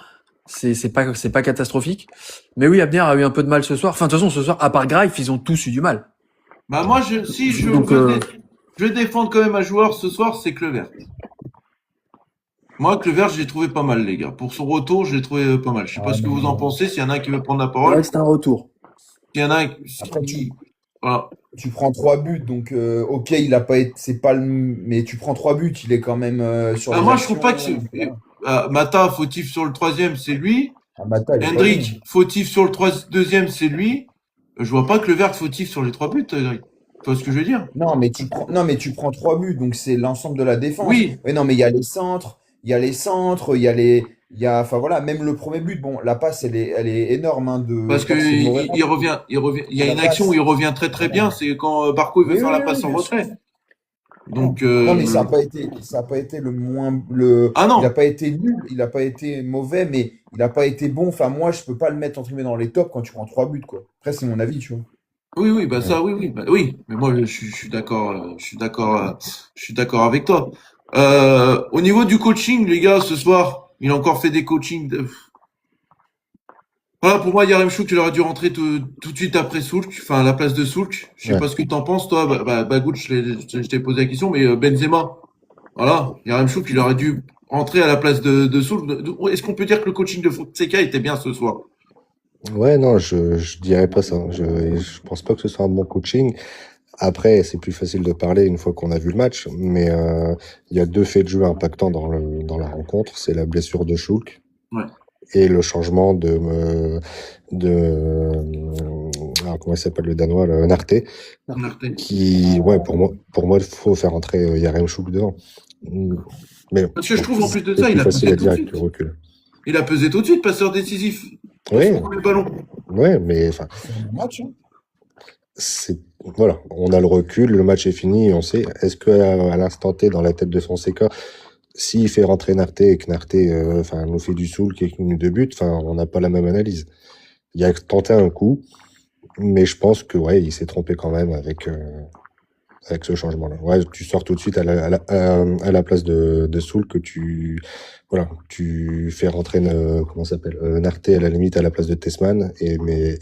C'est pas catastrophique. Mais oui, Abner a eu un peu de mal ce soir. Enfin, de toute façon, ce soir, à part Greif, ils ont tous eu du mal. Bah moi, si je Donc, je vais défendre quand même un joueur ce soir, c'est Kluivert. Moi, Kluivert, je l'ai trouvé pas mal, les gars. Pour son retour, je l'ai trouvé pas mal. Je sais pas Ah, ce que vous en pensez. S'il y en a un qui veut prendre la c'est vrai parole, que c'est un retour. s'il y en a un Après, voilà. tu prends 3 buts, donc ok, il a pas été, c'est pas le, mais tu prends 3 buts, il est quand même sur les Moi, je trouve pas que actions. Voilà. Mata, fautif sur le troisième, c'est lui. Ah, Mata, il est pas bon. Hendrik, fautif sur le deuxième, c'est lui. Je vois pas que le vert fautif sur les 3 buts, Greg. Tu vois ce que je veux dire? Non, mais tu prends 3 buts, donc c'est l'ensemble de la défense. Oui, Mais non, mais il y a les centres, enfin voilà, même le premier but, bon, la passe, elle est énorme, hein, parce je que crois que c'est Moreira il revient. Il y a la une action où passe. il revient très très bien. Voilà. C'est quand Barco il veut Oui, faire oui, la oui, passe en bien sûr. retrait. Donc, Non, mais ça a pas été le moins, ah il a non, pas été nul, il a pas été mauvais, mais il a pas été bon. Enfin, moi, je peux pas le mettre entre guillemets dans les tops quand tu prends 3 buts, quoi. Après, c'est mon avis, tu vois. oui, oui, bah Ouais. ça, oui, oui, bah oui. Mais moi, je suis d'accord, je suis d'accord avec toi. Au niveau du coaching, les gars, ce soir, il a encore fait des coachings. Voilà, pour moi, Yaremchuk, il aurait dû rentrer tout de suite après Soulk, enfin à la place de Soulk. Je sais Ouais. pas ce que t'en penses, toi. Bagout, je t'ai posé la question, mais Benzema, voilà, Yaremchuk, il aurait dû rentrer à la place de Soulk. Est-ce qu'on peut dire que le coaching de Fonseca était bien ce soir? Ouais, non, je dirais pas ça. Je pense pas que ce soit un bon coaching. Après, c'est plus facile de parler une fois qu'on a vu le match, mais il y a deux faits de jeu impactants dans la rencontre. C'est la blessure de Schulk Ouais, et le changement alors, comment il s'appelle le Danois, le Narté, Narté. qui, ouais, pour moi, il faut faire entrer Yaremchuk devant. Mm. Mais Parce que je bon, trouve en plus de c'est ça, il plus a facile pesé à tout dire de avec le suite. recul. Il a pesé tout de suite, passeur décisif. Pour Oui, son premier ballon. ouais, mais enfin, C'est un bon match, hein. c'est voilà, on a le recul, le match est fini, et on sait. Est-ce que à l'instant T, dans la tête de Fonseca, s'il fait rentrer Narté et que Narté, enfin, nous fait du soul qui est de but, enfin, on n'a pas la même analyse. Il a tenté un coup, mais je pense que ouais, il s'est trompé quand même avec ce changement-là. Ouais, tu sors tout de suite à la place de Soul que tu fais rentrer comment ça s'appelle Narté à la limite à la place de Tessman et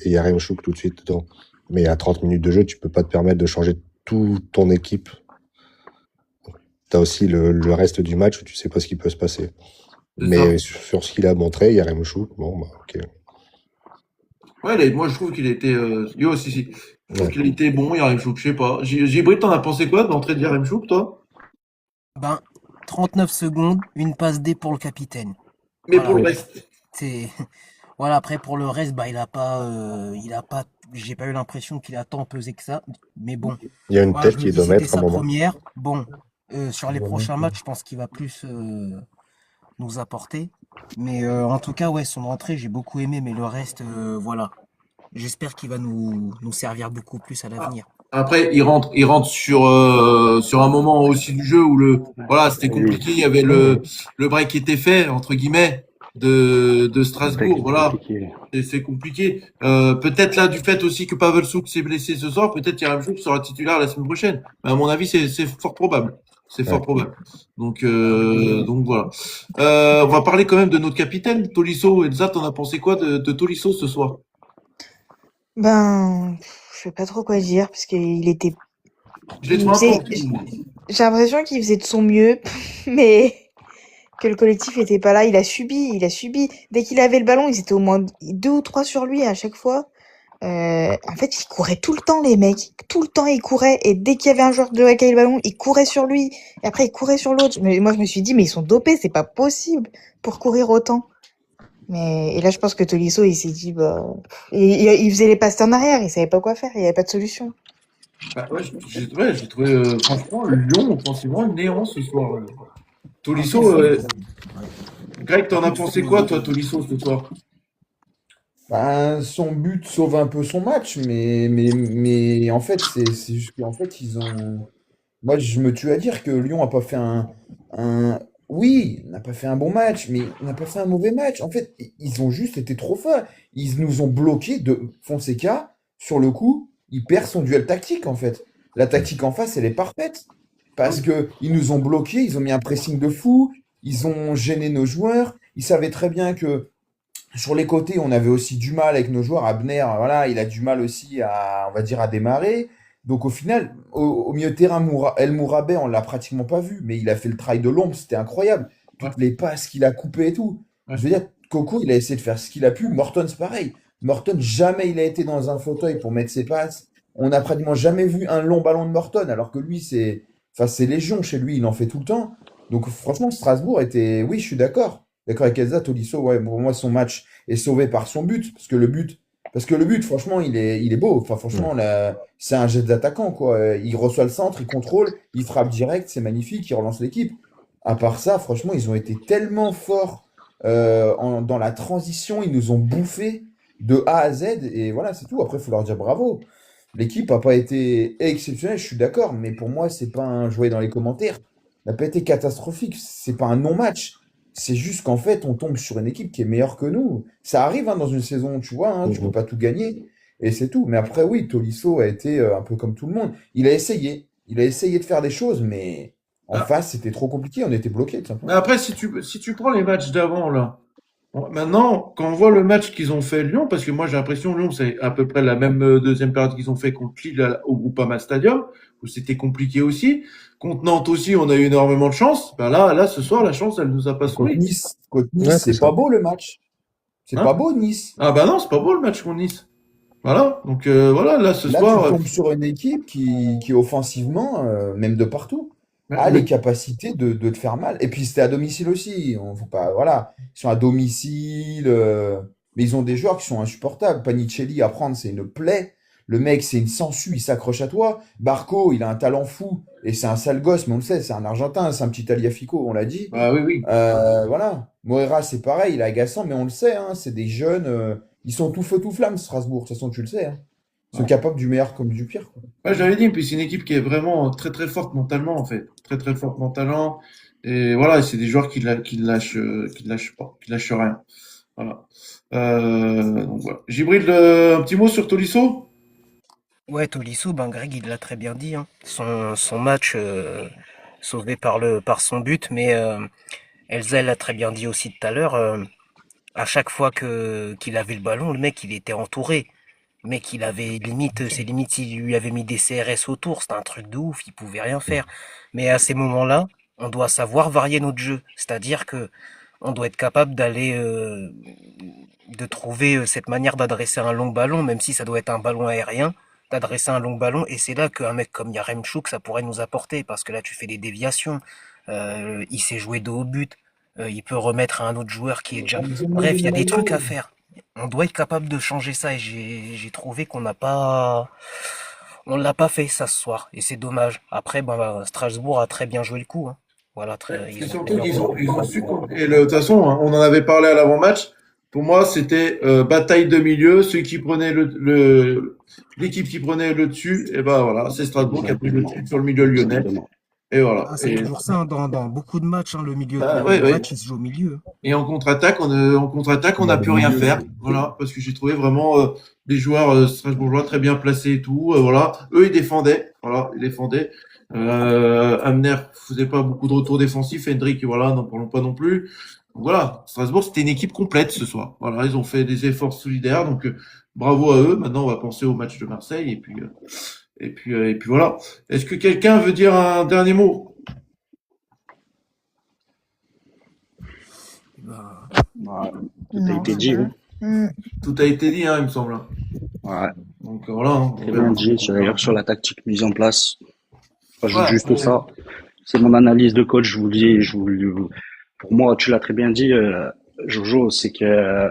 Yaremchuk tout de suite dedans. Mais à 30 minutes de jeu, tu peux pas te permettre de changer toute ton équipe. T'as aussi le reste du match où tu sais pas ce qui peut se passer. C'est ça. Mais sur ce qu'il a montré, Yaremchuk, bon, bah, ok. Ouais, moi je trouve qu'il était. Yo, si, si. Je trouve Ouais. qu'il était bon, Yaremchuk, je sais pas. Gibrit, t'en as pensé quoi de l'entrée de Yaremchuk, toi? Ben, 39 secondes, une passe D pour le capitaine. Mais pour Voilà. le reste. C'est voilà, après pour le reste, bah il a pas j'ai pas eu l'impression qu'il a tant pesé que ça. Mais bon, Il y a une voilà, je tête me qui dis doit c'était mettre un sa moment. première. Bon, sur les Doit prochains mettre, matchs, je pense qu'il va plus nous apporter. Mais en tout cas, ouais, son entrée, j'ai beaucoup aimé, mais le reste, voilà. J'espère qu'il va nous servir beaucoup plus à l'avenir. Après, il rentre sur un moment aussi du jeu où voilà, c'était Oui, compliqué. Il y avait le break qui était fait, entre guillemets, de le break Strasbourg. était Voilà. compliqué. Et c'est compliqué. Peut-être là, du fait aussi que Pavel Souk s'est blessé ce soir, peut-être Yaremchuk sera titulaire la semaine prochaine. Mais à mon avis, c'est fort probable. C'est fort Ouais. probable. Donc voilà. On va parler quand même de notre capitaine, Tolisso. Elsa, t'en as pensé quoi de Tolisso ce soir? Ben, je sais pas trop quoi dire parce qu'il était, Je l'ai il trouvé un peu en faisait, dessous, moi. j'ai l'impression qu'il faisait de son mieux, mais que le collectif était pas là. Il a subi. Dès qu'il avait le ballon, ils étaient au moins 2 ou 3 sur lui à chaque fois. En fait, ils couraient tout le temps, les mecs. Tout le temps, ils couraient. Et dès qu'il y avait un joueur de qui avait le ballon, ils couraient sur lui. Et après, ils couraient sur l'autre. Mais moi, je me suis dit, mais ils sont dopés, c'est pas possible pour courir autant. Et là, je pense que Tolisso, il s'est dit, bah, il faisait les passes en arrière, il savait pas quoi faire, il y avait pas de solution. Bah, ouais, j'ai trouvé, franchement, Lyon, offensivement, néant ce soir. Tolisso, Greg, t'en as pensé quoi, toi, Tolisso, ce soir? Ben, son but sauve un peu son match, mais en fait, c'est juste qu'en fait, ils ont. Moi, je me tue à dire que Lyon n'a pas fait un. Oui, n'a pas fait un bon match, mais n'a pas fait un mauvais match. En fait, ils ont juste été trop forts. Ils nous ont bloqué de Fonseca. Sur le coup, il perd son duel tactique, en fait. La tactique en face, elle est parfaite. Parce que ils nous ont bloqués, ils ont mis un pressing de fou, ils ont gêné nos joueurs. Ils savaient très bien que sur les côtés, on avait aussi du mal avec nos joueurs. Abner, voilà, il a du mal aussi à, on va dire, à démarrer. Donc au final, au milieu de terrain, El Mourabet, on l'a pratiquement pas vu, mais il a fait le travail de l'ombre, c'était incroyable. Ouais, Toutes les passes qu'il a coupées et tout. ouais. Je veux dire, Coco, il a essayé de faire ce qu'il a pu. Morton, c'est pareil. Morton, jamais il a été dans un fauteuil pour mettre ses passes. On n'a pratiquement jamais vu un long ballon de Morton, alors que lui, enfin, c'est légion chez lui, il en fait tout le temps. Donc franchement, Strasbourg était, oui, je suis d'accord. D'accord avec Elsa, Tolisso, ouais, pour moi, son match est sauvé par son but. Parce que le but, franchement, il est beau. Enfin, Ouais. franchement, là, c'est un jet d'attaquant, quoi. Il reçoit le centre, il contrôle, il frappe direct, c'est magnifique, il relance l'équipe. À part ça, franchement, ils ont été tellement forts dans la transition, ils nous ont bouffé de A à Z, et voilà, c'est tout. Après, il faut leur dire bravo. L'équipe n'a pas été exceptionnelle, je suis d'accord, mais pour moi, c'est pas un jouet dans les commentaires. N'a pas été catastrophique, c'est pas un non-match. C'est juste qu'en fait, on tombe sur une équipe qui est meilleure que nous. Ça arrive hein, dans une saison, tu vois, hein, tu peux Mhm. pas tout gagner, et c'est tout. Mais après, oui, Tolisso a été un peu comme tout le monde. Il a essayé. Il a essayé de faire des choses, mais en Ah, face, c'était trop compliqué. On était bloqués, tout mais simplement. après, si tu prends les matchs d'avant, là, maintenant, quand on voit le match qu'ils ont fait Lyon, parce que moi j'ai l'impression Lyon, c'est à peu près la même deuxième période qu'ils ont fait contre Lille au Groupama Stadium, où c'était compliqué aussi. Contre Nantes aussi, on a eu énormément de chance. Ben là, ce soir, la chance, elle nous a pas souri. Contre Nice, Ouais, c'est c'est ça. pas beau le match. C'est pas Hein? beau, Nice. Ah bah non, c'est pas beau le match contre Nice. Voilà. Donc voilà, là, ce Là, tu soir, tombes sur une équipe qui offensivement, même de partout, a les le, capacités de te faire mal. Et puis c'était à domicile aussi. On faut pas, voilà, ils sont à domicile, mais ils ont des joueurs qui sont insupportables. Panicelli à prendre, c'est une plaie. Le mec, c'est une sangsue, il s'accroche à toi. Barco, il a un talent fou et c'est un sale gosse, mais on le sait, c'est un Argentin, c'est un petit Taliafico, on l'a dit. bah oui, oui. Voilà. Moreira, c'est pareil, il est agaçant, mais on le sait, hein, c'est des jeunes, ils sont tout feu tout flamme, Strasbourg. De toute façon, tu le sais, hein. Ils sont Ouais. capables du meilleur comme du pire, quoi. Ouais, j'avais dit, puis c'est une équipe qui est vraiment très très forte mentalement en fait, très très forte mentalement. Et voilà, c'est des joueurs qui lâchent pas, qui lâchent rien. Voilà. Donc voilà. Gibril, un petit mot sur Tolisso? Ouais, Tolisso, ben Greg, il l'a très bien dit, hein. Son match sauvé par son but, mais Elsa l'a très bien dit aussi tout à l'heure. À chaque fois que qu'il avait le ballon, le mec, il était entouré. Le mec, il avait limite, c'est limite s'il lui avait mis des CRS autour, c'était un truc de ouf, il pouvait rien faire. Mais à ces moments-là, on doit savoir varier notre jeu. C'est-à-dire que on doit être capable de trouver cette manière d'adresser un long ballon, même si ça doit être un ballon aérien, d'adresser un long ballon. Et c'est là qu'un mec comme Yaremchuk, ça pourrait nous apporter, parce que là, tu fais des déviations. Il sait jouer dos au but. Il peut remettre à un autre joueur qui est déjà. Bref, il y a des trucs à faire. On doit être capable de changer ça et j'ai trouvé on l'a pas fait ça ce soir et c'est dommage. Après, ben, Strasbourg a très bien joué le coup, hein. Voilà, C'est ils ont surtout bien qu'ils ont su. Et de toute façon, hein, on en avait parlé à l'avant-match. Pour moi, c'était bataille de milieu. Ceux qui prenaient l'équipe qui prenait le dessus, et ben voilà, c'est Strasbourg qui a pris le dessus sur le milieu lyonnais. Exactement. Et voilà. Ah, c'est toujours ça hein, dans beaucoup de matchs, hein, Ouais, le ouais. match il se joue au milieu. Et en contre-attaque, on Dans n'a le plus rien milieu, faire. Voilà, parce que j'ai trouvé vraiment des joueurs strasbourgeois très bien placés et tout. Voilà, eux ils défendaient. Voilà, ils défendaient. Amner faisait pas beaucoup de retours défensifs. Hendrick, voilà, n'en parlons pas non plus. Donc voilà, Strasbourg c'était une équipe complète ce soir. Voilà, ils ont fait des efforts solidaires. Donc bravo à eux. Maintenant, on va penser au match de Marseille et puis voilà. Est-ce que quelqu'un veut dire un dernier mot? Bah, Ouais, tout a Non, été c'est dit, bon. hein. Tout a été dit, hein, il me semble. Ouais, Donc voilà. Hein, très bien dit. Sur la tactique mise en place, je rajoute Voilà. juste ça. C'est mon analyse de coach, je vous le dis. Pour moi, tu l'as très bien dit, Jojo, c'est que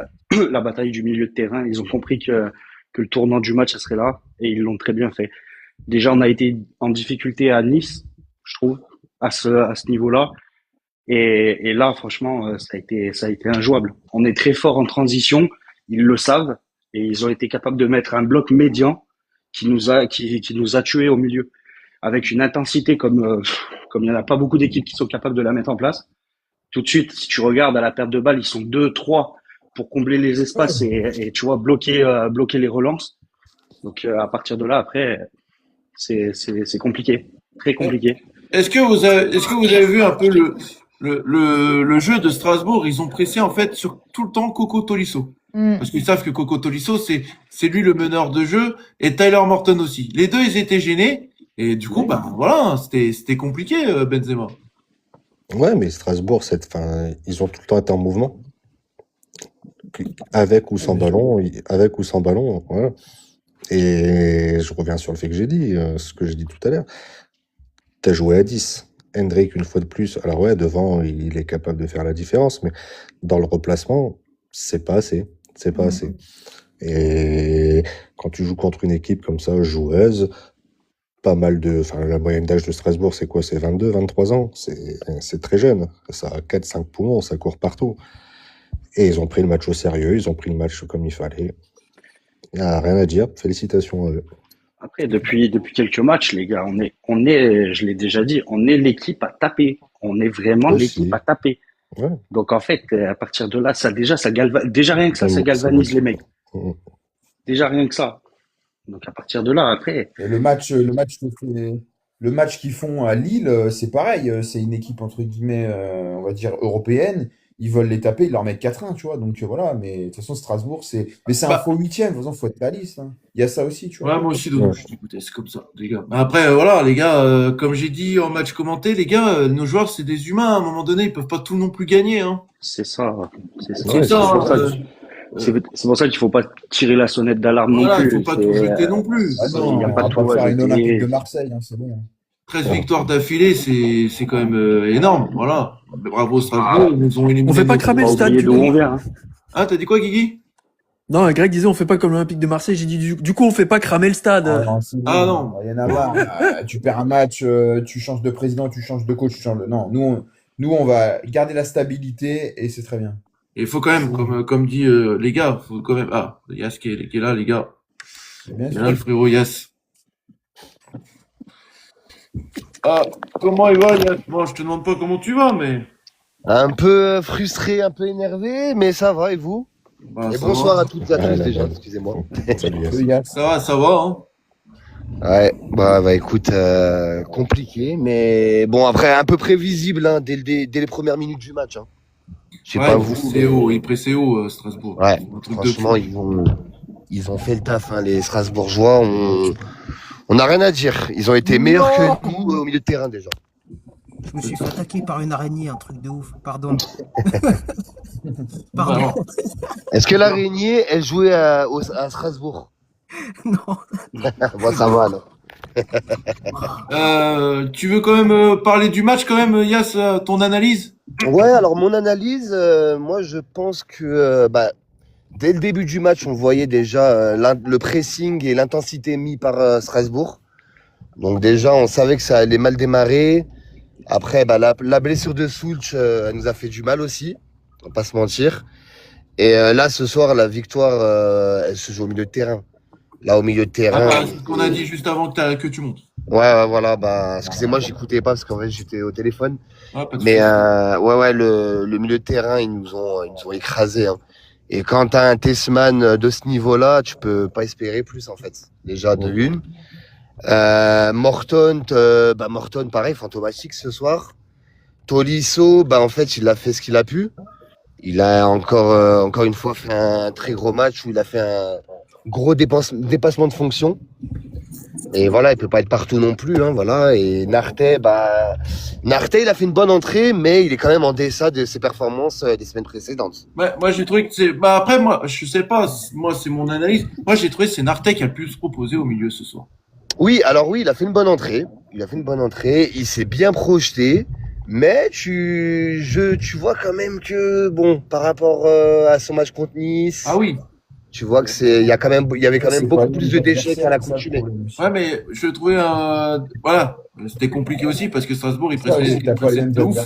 la bataille du milieu de terrain, ils ont compris que le tournant du match, ça serait là, et ils l'ont très bien fait. Déjà, on a été en difficulté à Nice, je trouve, à ce niveau-là. Et là, franchement, ça a été injouable. On est très fort en transition, ils le savent, et ils ont été capables de mettre un bloc médian qui nous a tués au milieu, avec une intensité comme il n'y en a pas beaucoup d'équipes qui sont capables de la mettre en place. Tout de suite, si tu regardes à la perte de balle, ils sont 2, 3 pour combler les espaces et tu vois bloquer les relances. Donc à partir de là, après, c'est compliqué, très compliqué. Est-ce que vous avez vu un peu le jeu de Strasbourg? Ils ont pressé en fait sur tout le temps Coco Tolisso. Mm. Parce qu'ils savent que Coco Tolisso, c'est lui le meneur de jeu et Tyler Morton aussi. Les deux, ils étaient gênés. Et du coup, bah voilà, c'était compliqué, Benzema. Ouais, mais Strasbourg, ils ont tout le temps été en mouvement. Avec ou sans ballon, voilà. Et je reviens sur le fait que j'ai dit, ce que j'ai dit tout à l'heure. T'as joué à 10. Hendrick, une fois de plus, alors ouais, devant, il est capable de faire la différence, mais dans le replacement, c'est pas assez. C'est pas assez. Et quand tu joues contre une équipe comme ça, joueuse, la moyenne d'âge de Strasbourg, c'est quoi? C'est 22, 23 ans. C'est très jeune. Ça a 4, 5 poumons, ça court partout. Et ils ont pris le match au sérieux, ils ont pris le match comme il fallait. Il n'y a rien à dire. Félicitations à eux. Après, depuis quelques matchs, les gars, je l'ai déjà dit, on est l'équipe à taper. On est vraiment l'équipe Aussi. à taper. Ouais. Donc, en fait, à partir de là, déjà rien que ça, ça C'est galvanise les mecs. motivant. Déjà rien que ça. Donc, à partir de là, après, Et le match qu'ils font à Lille, c'est pareil. C'est une équipe, entre guillemets, on va dire européenne. Ils veulent les taper, ils leur mettent 4-1, tu vois. Donc voilà, mais de toute façon, Strasbourg, mais c'est un Bah, faux huitième. De toute façon, faut être réaliste, hein. Il y a ça aussi, tu vois. ouais, moi aussi, Ouais. donc, écoutez, c'est comme ça, les gars. Mais après, voilà, les gars, comme j'ai dit en match commenté, les gars, nos joueurs, c'est des humains. À un moment donné, ils peuvent pas tout non plus gagner, hein. c'est ça. C'est ça. C'est Ouais, ça, c'est pour sûr. hein, ça c'est pour ça qu'il faut pas tirer la sonnette d'alarme non voilà, il faut plus. pas tout jeter non plus. Ah C'est Il non, n'y a on pas va de tout pas à faire une Olympique de jeter. Marseille, hein, c'est bon. 13 victoires d'affilée, c'est quand même énorme, voilà. Mais bravo Strasbourg, ils nous ont éliminé. On fait pas notre- cramer Pas le stade, oublier du d'où coup. on vient. Hein. Ah, t'as dit quoi, Guigui? Non, Greg disait on fait pas comme l'Olympique de Marseille. J'ai dit du coup on fait pas cramer le stade. Ah non, c'est Ah bon, non. rien à voir. Tu perds un match, tu changes de président, tu changes de coach, tu changes de... Non, nous, on va garder la stabilité et c'est très bien. Et il faut quand même, comme dit les gars, faut quand même. Ah, Yass qui est là, les gars. Bien Il est sûr. là, le frérot Yass. Ah, comment il va, Yass? Bon, je te demande pas comment tu vas, mais. Un peu frustré, un peu énervé, mais ça va, et vous? Bah, Et ça bonsoir va. à toutes et à tous Ouais, déjà, ouais. excusez-moi. Salut, Yass. Yass. Ça va, hein. Ouais, bah écoute, compliqué, mais bon, après, un peu prévisible hein, dès les premières minutes du match. Hein. Je sais Ouais, pas vous. il pressait haut, Strasbourg. Ouais, Un truc de franchement, fou. ils ont fait le taf, hein, les Strasbourgeois. On n'a rien à dire. Ils ont été meilleurs que nous au milieu de terrain déjà. Je me suis fait attaquer par une araignée, un truc de ouf. Pardon. Pardon. Bah, Est-ce que l'araignée, elle jouait à Strasbourg? Non. Bon, ça va alors. tu veux quand même parler du match, quand même, Yass, ton analyse? Ouais, alors mon analyse, moi je pense que dès le début du match, on voyait déjà le pressing et l'intensité mis par Strasbourg. Donc déjà, on savait que ça allait mal démarrer. Après, la blessure de Soultch, elle nous a fait du mal aussi, on va pas se mentir. Et là, ce soir, la victoire, elle se joue au milieu de terrain. Là, au milieu de Ah terrain. bah, c'est ce qu'on a dit juste avant que tu montes. Ouais, voilà, excusez-moi, j'écoutais pas parce qu'en fait, j'étais au téléphone. Ah, pas de Mais souci. le milieu de terrain, ils nous ont écrasés. Hein. Et quand t'as un Tessman de ce niveau-là, tu peux pas espérer plus en fait. Déjà de une. Morton, Morton, pareil, fantomatique ce soir. Tolisso, en fait, il a fait ce qu'il a pu. Il a encore une fois fait un très gros match où il a fait un gros dépassement de fonction. Et voilà, il peut pas être partout non plus, hein, voilà. Et Nartey, il a fait une bonne entrée, mais il est quand même en deçà de ses performances des semaines précédentes. Ouais, moi, j'ai trouvé que c'est. Bah, après, moi, je sais pas, moi, c'est mon analyse. Moi, j'ai trouvé que c'est Nartey qui a le plus proposé au milieu ce soir. Oui, alors oui, il a fait une bonne entrée. Il s'est bien projeté. Mais tu vois quand même que, bon, par rapport à son match contre Nice. Ah oui. Tu vois que il y avait quand même beaucoup plus de déchets qu'à l'accoutumée. Ouais, mais je trouvais, voilà, c'était compliqué aussi parce que Strasbourg, il pressait de ouf.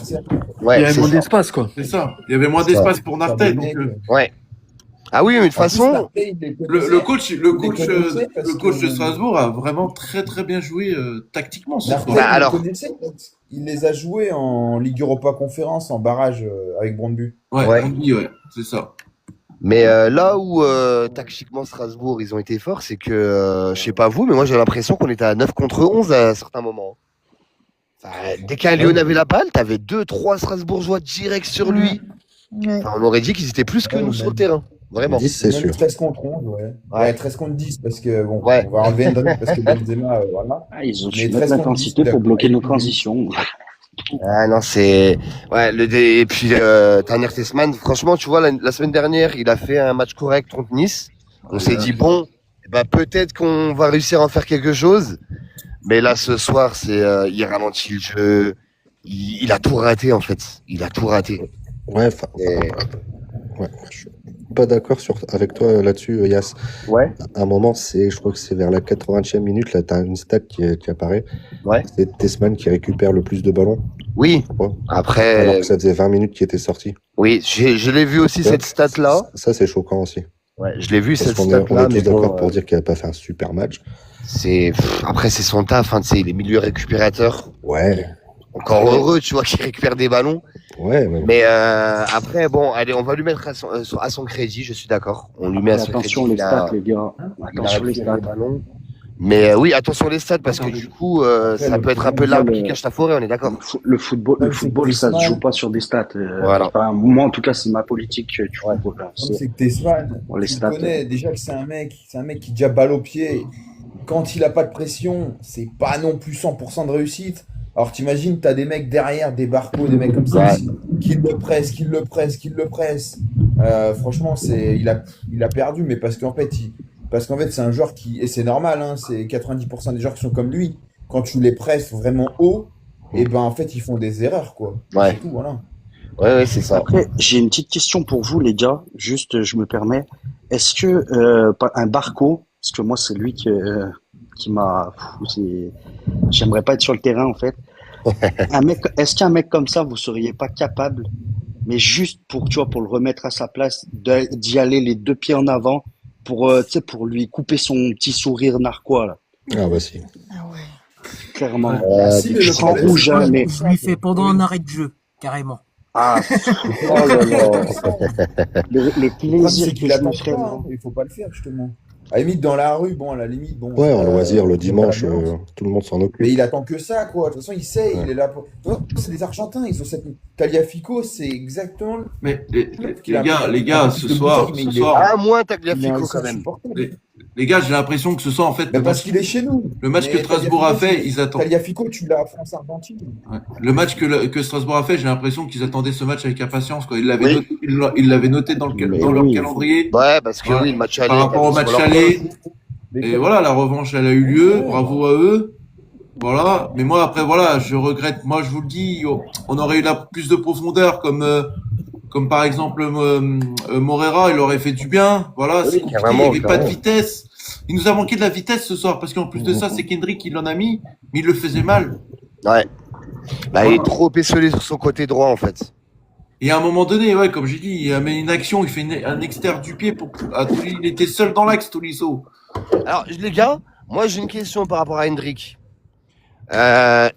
Ouais, il y avait moins d'espace, quoi. C'est ça. Il y avait moins d'espace pour Nartey. Donc, ouais. Ah oui, mais de toute façon, le coach de Strasbourg a vraiment très très bien joué tactiquement. Il les a joués en Ligue Europa Conférence, en barrage avec Brøndby. Ouais, c'est ça. Mais là où tactiquement Strasbourg ils ont été forts, c'est que je sais pas vous, mais moi j'ai l'impression qu'on était à 9 contre 11 à certains moments. Enfin, dès qu'un Lyon avait la balle, t'avais 2-3 Strasbourgeois direct sur lui. Ouais. Enfin, on aurait dit qu'ils étaient plus que nous sur le terrain. Vraiment. 10, c'est sûr. 13 contre 11, ouais. 13 contre 10, parce que, bon, on va enlever Hendrik, parce que Benzema, voilà. Ah, ils ont su mettre l'intensité pour bloquer nos transitions. Ah non, c'est... Ouais, et puis Tanner Tessman, franchement, tu vois, la semaine dernière, il a fait un match correct contre Nice. On s'est dit, bon, peut-être qu'on va réussir à en faire quelque chose. Mais là, ce soir, il ralentit le jeu. Il a tout raté, en fait. Il a tout raté. Ouais, je suis pas d'accord avec toi là-dessus, Yass. Ouais. À un moment, je crois que c'est vers la 80e minute, là, tu as une stat qui apparaît. Ouais. C'est Tessman qui récupère le plus de ballons. Oui. Après. Alors que ça faisait 20 minutes qu'il était sorti. Oui, je l'ai vu aussi, cette stat-là. Ça, c'est choquant aussi. Ouais, je l'ai vu, Parce cette qu'on stat-là. est tous d'accord pour dire qu'il n'a pas fait un super match. Après, c'est son taf, hein, tu sais, il est milieu récupérateur. Ouais, Encore heureux, tu vois, qu'il récupère des ballons. ouais, mais Mais après, bon, allez, on va lui mettre à son crédit, je suis d'accord. On lui met à son Attention crédit. les stats, les gars. Il a Attention les récupéré stats. les ballons. Mais oui, attention les stats, parce que du coup, ça peut être un peu l'arbre qui cache la forêt, on est d'accord. Le football, ça se joue pas sur des stats. Voilà. Enfin, moi, en tout cas, c'est ma politique du football. Là. C'est que Tesman, Bon, les tu le stats. connais, déjà que c'est un mec qui déjà balle au pied. Quand il a pas de pression, c'est pas non plus 100% de réussite. Alors t'imagines, t'as des mecs derrière, des barcots, des mecs comme ça, qui le pressent. Franchement, il a perdu, mais parce qu'en fait, c'est un joueur qui, et c'est normal, hein, c'est 90% des joueurs qui sont comme lui. Quand tu les presses vraiment haut, et ben en fait, ils font des erreurs, quoi. Ouais. C'est tout, voilà. Ouais, c'est ça. Après, j'ai une petite question pour vous, les gars. Juste, je me permets. Est-ce que un Barco, parce que moi, c'est lui qui m'a. J'aimerais pas être sur le terrain, en fait. Est-ce qu'un mec comme ça, vous seriez pas capable, mais juste pour, tu vois, pour le remettre à sa place, d'y aller les deux pieds en avant, pour, tu sais, pour lui couper son petit sourire narquois, là. ah bah si. Clairement. Si, mais Je le prends problème, rouge, c'est hein, que- mais. Je lui fais pendant un arrêt de jeu, carrément. Ah, oh là là. Le Le problème, plaisir c'est que qu'il je me attend ferais, pas, hein. Il faut pas le faire, justement. À la limite, dans la rue, bon, à la limite, bon. Ouais, en loisir, le c'est pas la dimanche, violence. tout le monde s'en Mais occupe. il attend que ça, quoi. De toute façon, il sait, Ouais. il est là pour. De toute façon, c'est les Argentins, ils ont cette. Tagliafico, c'est exactement. Mais Il a les un gars, peu ce plus de soir, bouteille, mais ce il est- soir, Ah, moins Il est Tagliafico aussi quand même. insupportable. les gars, j'ai l'impression que ce soir, en fait, Mais parce qu'il est chez nous. le match Mais que Strasbourg a Tagliafico, fait, ils attendent. Tagliafico, tu l'as à France-Argentine. Ouais. Le match que Strasbourg a fait, j'ai l'impression qu'ils attendaient ce match avec impatience, quoi. Ils l'avaient Oui. noté, ils l'avaient noté dans Mais leur oui. calendrier. Ouais, parce que Voilà. oui, le match aller. Par rapport au t'as vu match sur leur aller. page. Et voilà, la revanche, elle a eu lieu. Bravo à eux. Voilà. Mais moi, après, voilà, je regrette. Moi, je vous le dis, on aurait eu plus de profondeur, comme par exemple Morera, il aurait fait du bien. Voilà, Oui, c'est compliqué. carrément, Il n'y avait pas de carrément. vitesse. Il nous a manqué de la vitesse ce soir, parce qu'en plus de ça, c'est Kendrick qui l'en a mis, mais il le faisait mal. Ouais. Bah, il est trop esselé sur son côté droit, en fait. Et à un moment donné, ouais, comme j'ai dit, il met une action, il fait un externe du pied il était seul dans l'axe, Tolisso. Alors, les gars, moi, j'ai une question par rapport à Hendrik.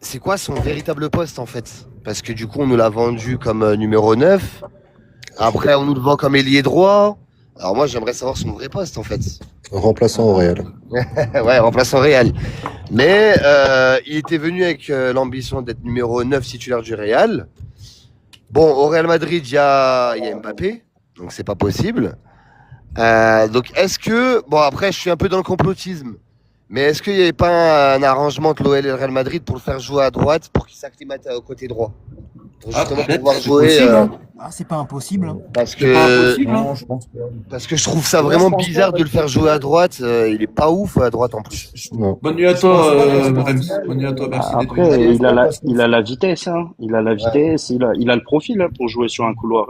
C'est quoi son véritable poste, en fait? Parce que du coup, on nous l'a vendu comme numéro 9. Après, on nous le vend comme ailier droit. Alors moi, j'aimerais savoir son vrai poste, en fait. Remplaçant au Real. Ouais, remplaçant Real. Mais il était venu avec l'ambition d'être numéro 9 titulaire du Real. Bon, au Real Madrid, il y a Mbappé, donc c'est pas possible. Donc est-ce que... Bon, après, je suis un peu dans le complotisme. Mais est-ce qu'il n'y avait pas un arrangement entre l'OL et le Real Madrid pour le faire jouer à droite pour qu'il s'acclimate au côté droit? Pour justement peut-être, pouvoir c'est jouer... possible, hein. Ah, c'est pas impossible, hein. parce C'est pas que... impossible, hein. Non, je pense pas. Parce que je trouve ça Moi, vraiment je pense bizarre pas, de le faire jouer à droite. Il est pas ouf à droite en plus. Non. Bonne nuit à Je toi, pense pas, je pense Rems. pas. Bonne nuit à toi, merci d'être venu. Après, venu. il a la vitesse, hein. Il a la vitesse, il a le profil hein, pour jouer sur un couloir.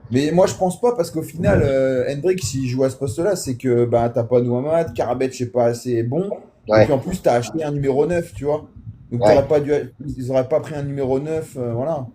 Mais moi, je pense pas, parce qu'au final, Hendrik, s'il joue à ce poste-là, c'est que bah, t'as pas Nouamad, Karabec n'est pas assez bon. Ouais. Et puis en plus, t'as acheté un numéro 9, tu vois. Donc Ouais. ils auraient pas pris un numéro 9, voilà.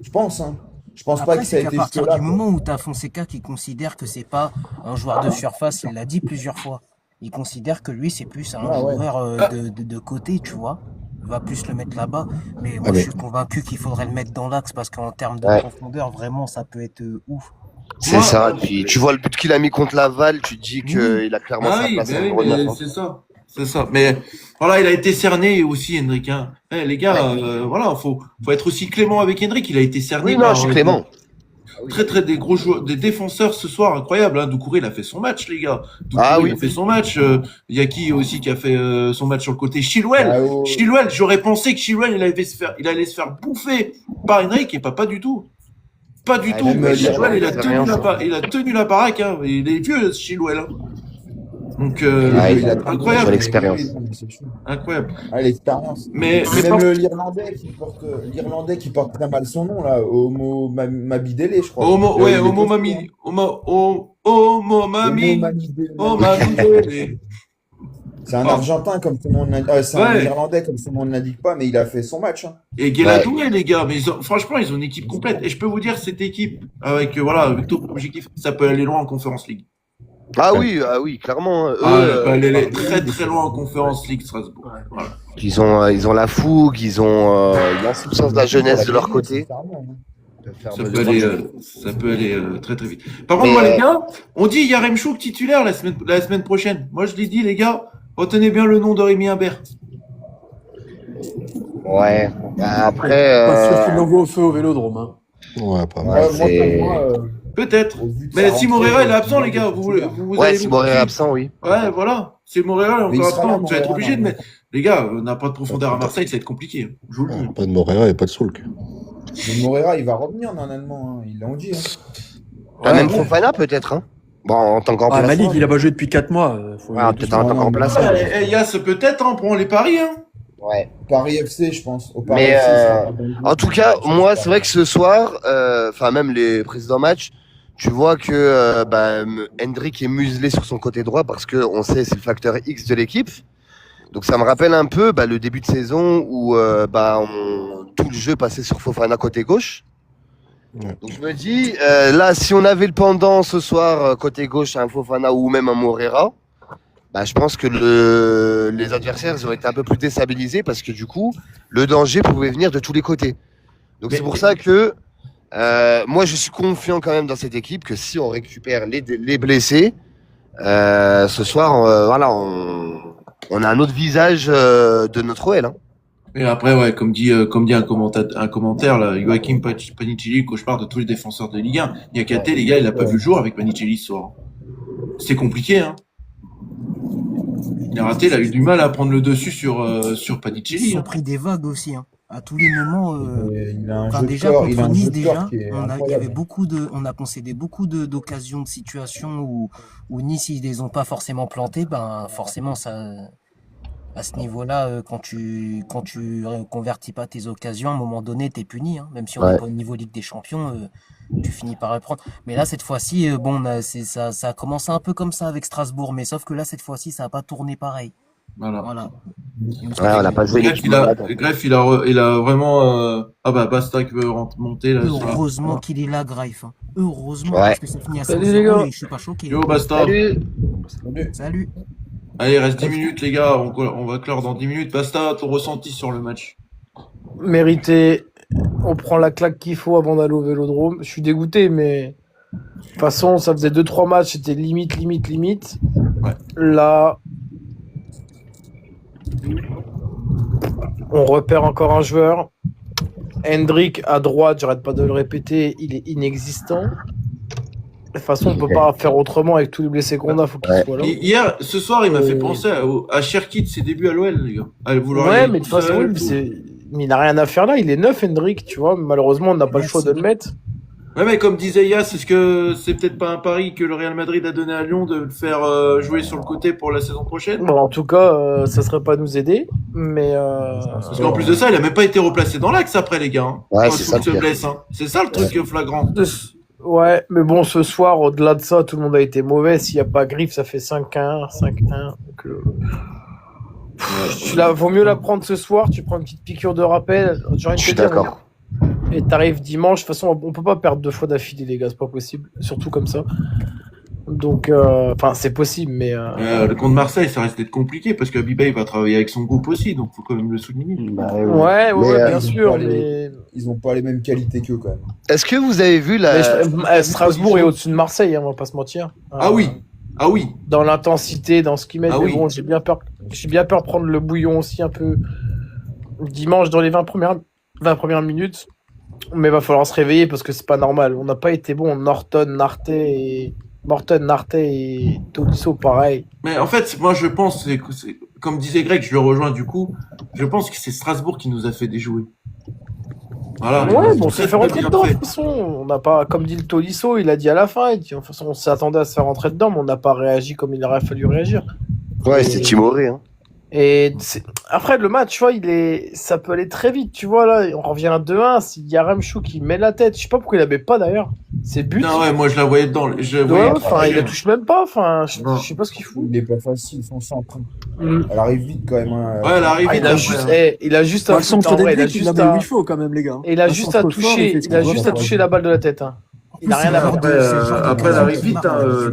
Je pense, hein. Je pense pas Après, que ça a c'est qu'à été partir jusque-là, du quoi. moment où tu as Fonseca qui considère que c'est pas un joueur de surface, il l'a dit plusieurs fois. Il considère que lui, c'est plus un Ah ouais. joueur de côté, tu vois. Il va plus le mettre là-bas. Mais moi, Ah, je mais- suis convaincu qu'il faudrait le mettre dans l'axe parce qu'en termes de Ouais. profondeur, vraiment, ça peut être ouf. C'est Moi- ça. Puis tu vois le but qu'il a mis contre Laval, tu te dis qu'il a clairement Ah sa oui, place mais à oui, numéro 9. mais c'est ça. C'est ça. Mais voilà, il a été cerné aussi, Hendrik. Hein. Les gars, voilà, faut être aussi clément avec Hendrik. Il a été cerné Oui, non, par je suis clément. très des gros joueurs, des défenseurs ce soir, incroyable. Hein. Doucouré, il a fait son match, les gars. Doucouré, Ah oui. il a fait son match. Il y a qui aussi qui a fait son match sur le côté? Chilwell. Ah, oh. Chilwell, j'aurais pensé que Chilwell, il allait se faire bouffer par Hendrik et pas du tout. Pas du Ah, tout. même Mais Chilwell, Chilwell, il a il fait tenu rien, ça. il a tenu la baraque. Hein. Il est vieux, ce Chilwell. Hein. Donc, Ah, il a incroyable. sur l'expérience. Incroyable. Ah, l'expérience. Mais Même pas- l'Irlandais qui porte très mal son nom, là, Homo Mabidele, je crois. Homo, ouais, Il est Homo costaud, Mami, hein. Homo Mami, Homo Mamidele. Homo Mami. C'est un Oh. Argentin, comme tout le monde l'indique. C'est un Ouais. Irlandais, comme tout le monde ne l'indique pas, mais il a fait son match, hein. Et Guéladoué, les gars, mais franchement, ils ont une équipe complète. Et je peux vous dire, cette équipe, avec tout objectif, ça peut aller loin en Conference League. Ah oui, clairement. Eux, Elle est très très loin en Conférence League, Strasbourg. Voilà. ils ont la fougue, ils ont l'insouciance de la jeunesse de leur côté. De faire Ça de- peut aller très très vite. Par contre, moi, les gars, on dit Yaremchuk titulaire la semaine prochaine. Moi, je l'ai dit, les gars, retenez bien le nom de Rémi Imbert. Ouais. Après. Pas sûr qu'il l'envoie au feu au Vélodrome. Hein. Ouais, pas Ouais, mal. c'est- Peut-être. au vu de Mais sa si rentrée, Moreira il est absent, les gars, vous Ouais, allez si vous Moreira est coucher. absent, oui. Ouais, voilà. Si Moreira est Mais il encore sera là, absent, tu vas être Moreira, obligé de normalement. mettre. Les gars, on n'a pas de profondeur à Marseille, ça va être compliqué. Hein. Je vous le dis. Pas de Moreira et pas de Soulk. Mais Moreira, il va revenir normalement, hein. Ils l'ont dit. Hein. Même Fofana, peut-être, hein. Bon, en tant Ah, qu'emplaçant. Malik, il a pas joué depuis 4 mois. Faut Ah, peut-être en tant qu'emplaçant. Yass, peut-être, hein, prends les paris. Hein. Ouais. Paris FC, je pense. Au Paris Mais FC, ça sera pas bon. en tout cas, moi, c'est vrai que ce soir, enfin même les précédents matchs, tu vois que Hendrick est muselé sur son côté droit parce que on sait c'est le facteur X de l'équipe. Donc ça me rappelle un peu le début de saison où tout le jeu passait sur Fofana côté gauche. Ouais. Donc je me dis, là, si on avait le pendant ce soir côté gauche à un Fofana ou même un Moreira, je pense que les adversaires ils auraient été un peu plus déstabilisés parce que du coup, le danger pouvait venir de tous les côtés. Donc c'est pour ça que moi je suis confiant quand même dans cette équipe que si on récupère les blessés, ce soir, on a un autre visage de notre OL. Hein. Et après, ouais, comme dit un commentaire, là, Joachim Panichelli, cauchemar de tous les défenseurs de Ligue 1. Niakate, les gars, il a pas vu le jour avec Panichelli ce soir. C'était compliqué, hein. Il a raté, il a eu du mal à prendre le dessus sur Ils Panichelli. ont Hein. pris des vagues aussi, hein. À tous les moments. Il a un Enfin, jeu de déjà corps, il a contre un Nice, jeu de corps déjà, qui est il y avait incroyable. on a concédé beaucoup d'occasions, de situations où Nice ils les ont pas forcément plantés. Ben forcément ça, à ce niveau-là, quand tu convertis pas tes occasions, à un moment donné, t'es puni. Hein. Même si on n'est Ouais. pas au niveau Ligue des Champions, tu finis par le prendre. Mais là, cette fois-ci, ça a commencé un peu comme ça avec Strasbourg, mais sauf que là, cette fois-ci, ça a pas tourné pareil. Voilà. Voilà. Ouais, on n'a pas joué une Greff, équipe malade. il a vraiment, Basta qui veut monter, là. Heureusement qu'il est là, Greif. Hein. Heureusement, Ouais. parce que ça finit à 5-0 Salut, les gars. et je suis pas choqué. Yo, Basta. Salut. Salut. Allez, reste 10 minutes, les gars. On va clore dans 10 minutes. Basta, ton ressenti sur le match. Mérité. On prend la claque qu'il faut avant d'aller au Vélodrome. Je suis dégoûté, mais de toute façon, ça faisait 2-3 matchs, c'était limite. Ouais. Là, on repère encore un joueur. Hendrick à droite, j'arrête pas de le répéter, il est inexistant. De toute façon, on peut pas faire autrement avec tous les blessés qu'on a, faut qu'il Ouais. soit là. Hier, ce soir, il m'a fait penser à Cherki de ses débuts à l'OL, les gars. Allez, vous l'aurez Ouais, dit mais de toute tout façon, seul, oui, tout. mais il n'a rien à faire là, il est neuf, Hendrick, tu vois. Malheureusement, on n'a pas le choix de le mettre. Ouais, mais comme disait Yass, est-ce que c'est peut-être pas un pari que le Real Madrid a donné à Lyon de le faire jouer sur le côté pour la saison prochaine? Bon, en tout cas, ça serait pas nous aider, mais Parce qu'en plus de ça, il a même pas été replacé dans l'axe après, les gars. Hein, Ouais, quand c'est Souk ça le se pire. blesse. Hein. C'est ça le truc flagrant. ouais, mais bon, ce soir, au-delà de ça, tout le monde a été mauvais. S'il n'y a pas Griff, ça fait 5-1, 5-1. Donc, vaut mieux la prendre ce soir. Tu prends une petite piqûre de rappel. J'ai envie de Je te suis dire, d'accord. et t'arrives dimanche. De toute façon, on peut pas perdre 2 fois d'affilée, les gars. C'est pas possible. Surtout comme ça. Donc, enfin, c'est possible, mais. Le contre Marseille, ça risque d'être compliqué parce que Abibay va travailler avec son groupe aussi, donc faut quand même le souligner. Ouais, bien ils ont sûr, pas mais. Ils ont pas les mêmes qualités qu'eux, quand même. Est-ce que vous avez vu Strasbourg est au-dessus de Marseille, hein, on va pas se mentir. Ah oui. Dans l'intensité, dans ce qu'ils mettent. Ah mais oui. bon, j'ai bien peur de prendre le bouillon aussi un peu dimanche dans les 20 premières minutes. Mais il va falloir se réveiller parce que c'est pas normal. On n'a pas été bon. Morton, Narte et Tolisso, pareil. Mais en fait, moi je pense, comme disait Greg, je le rejoins du coup, je pense que c'est Strasbourg qui nous a fait déjouer. Voilà. Ouais, bon, on s'est fait rentrer bien dedans, de fait. toute façon. On n'a pas, comme dit le Tolisso, il a dit à la fin, il dit, de toute façon, on s'attendait à se faire rentrer dedans, mais on n'a pas réagi comme il aurait fallu réagir. Ouais, c'était timoré. Hein. Et après, le match, tu vois, ça peut aller très vite, tu vois, là, on revient à 2-1, s'il y a Remchou qui met la tête, je sais pas pourquoi il la met pas d'ailleurs, c'est but. Non, ouais, moi je la voyais dedans. Enfin, il la touche même pas, enfin, je sais pas ce qu'il fout. Il est pas facile, son centre. Elle arrive vite, quand même. Hein. Ouais, elle arrive vite. Il a juste à Le centre il a d'Hendrick, il juste la met où à il faut quand même, les gars. il a juste à toucher la balle de la tête, hein. Il n'a rien à voir. Après, elle arrive vite,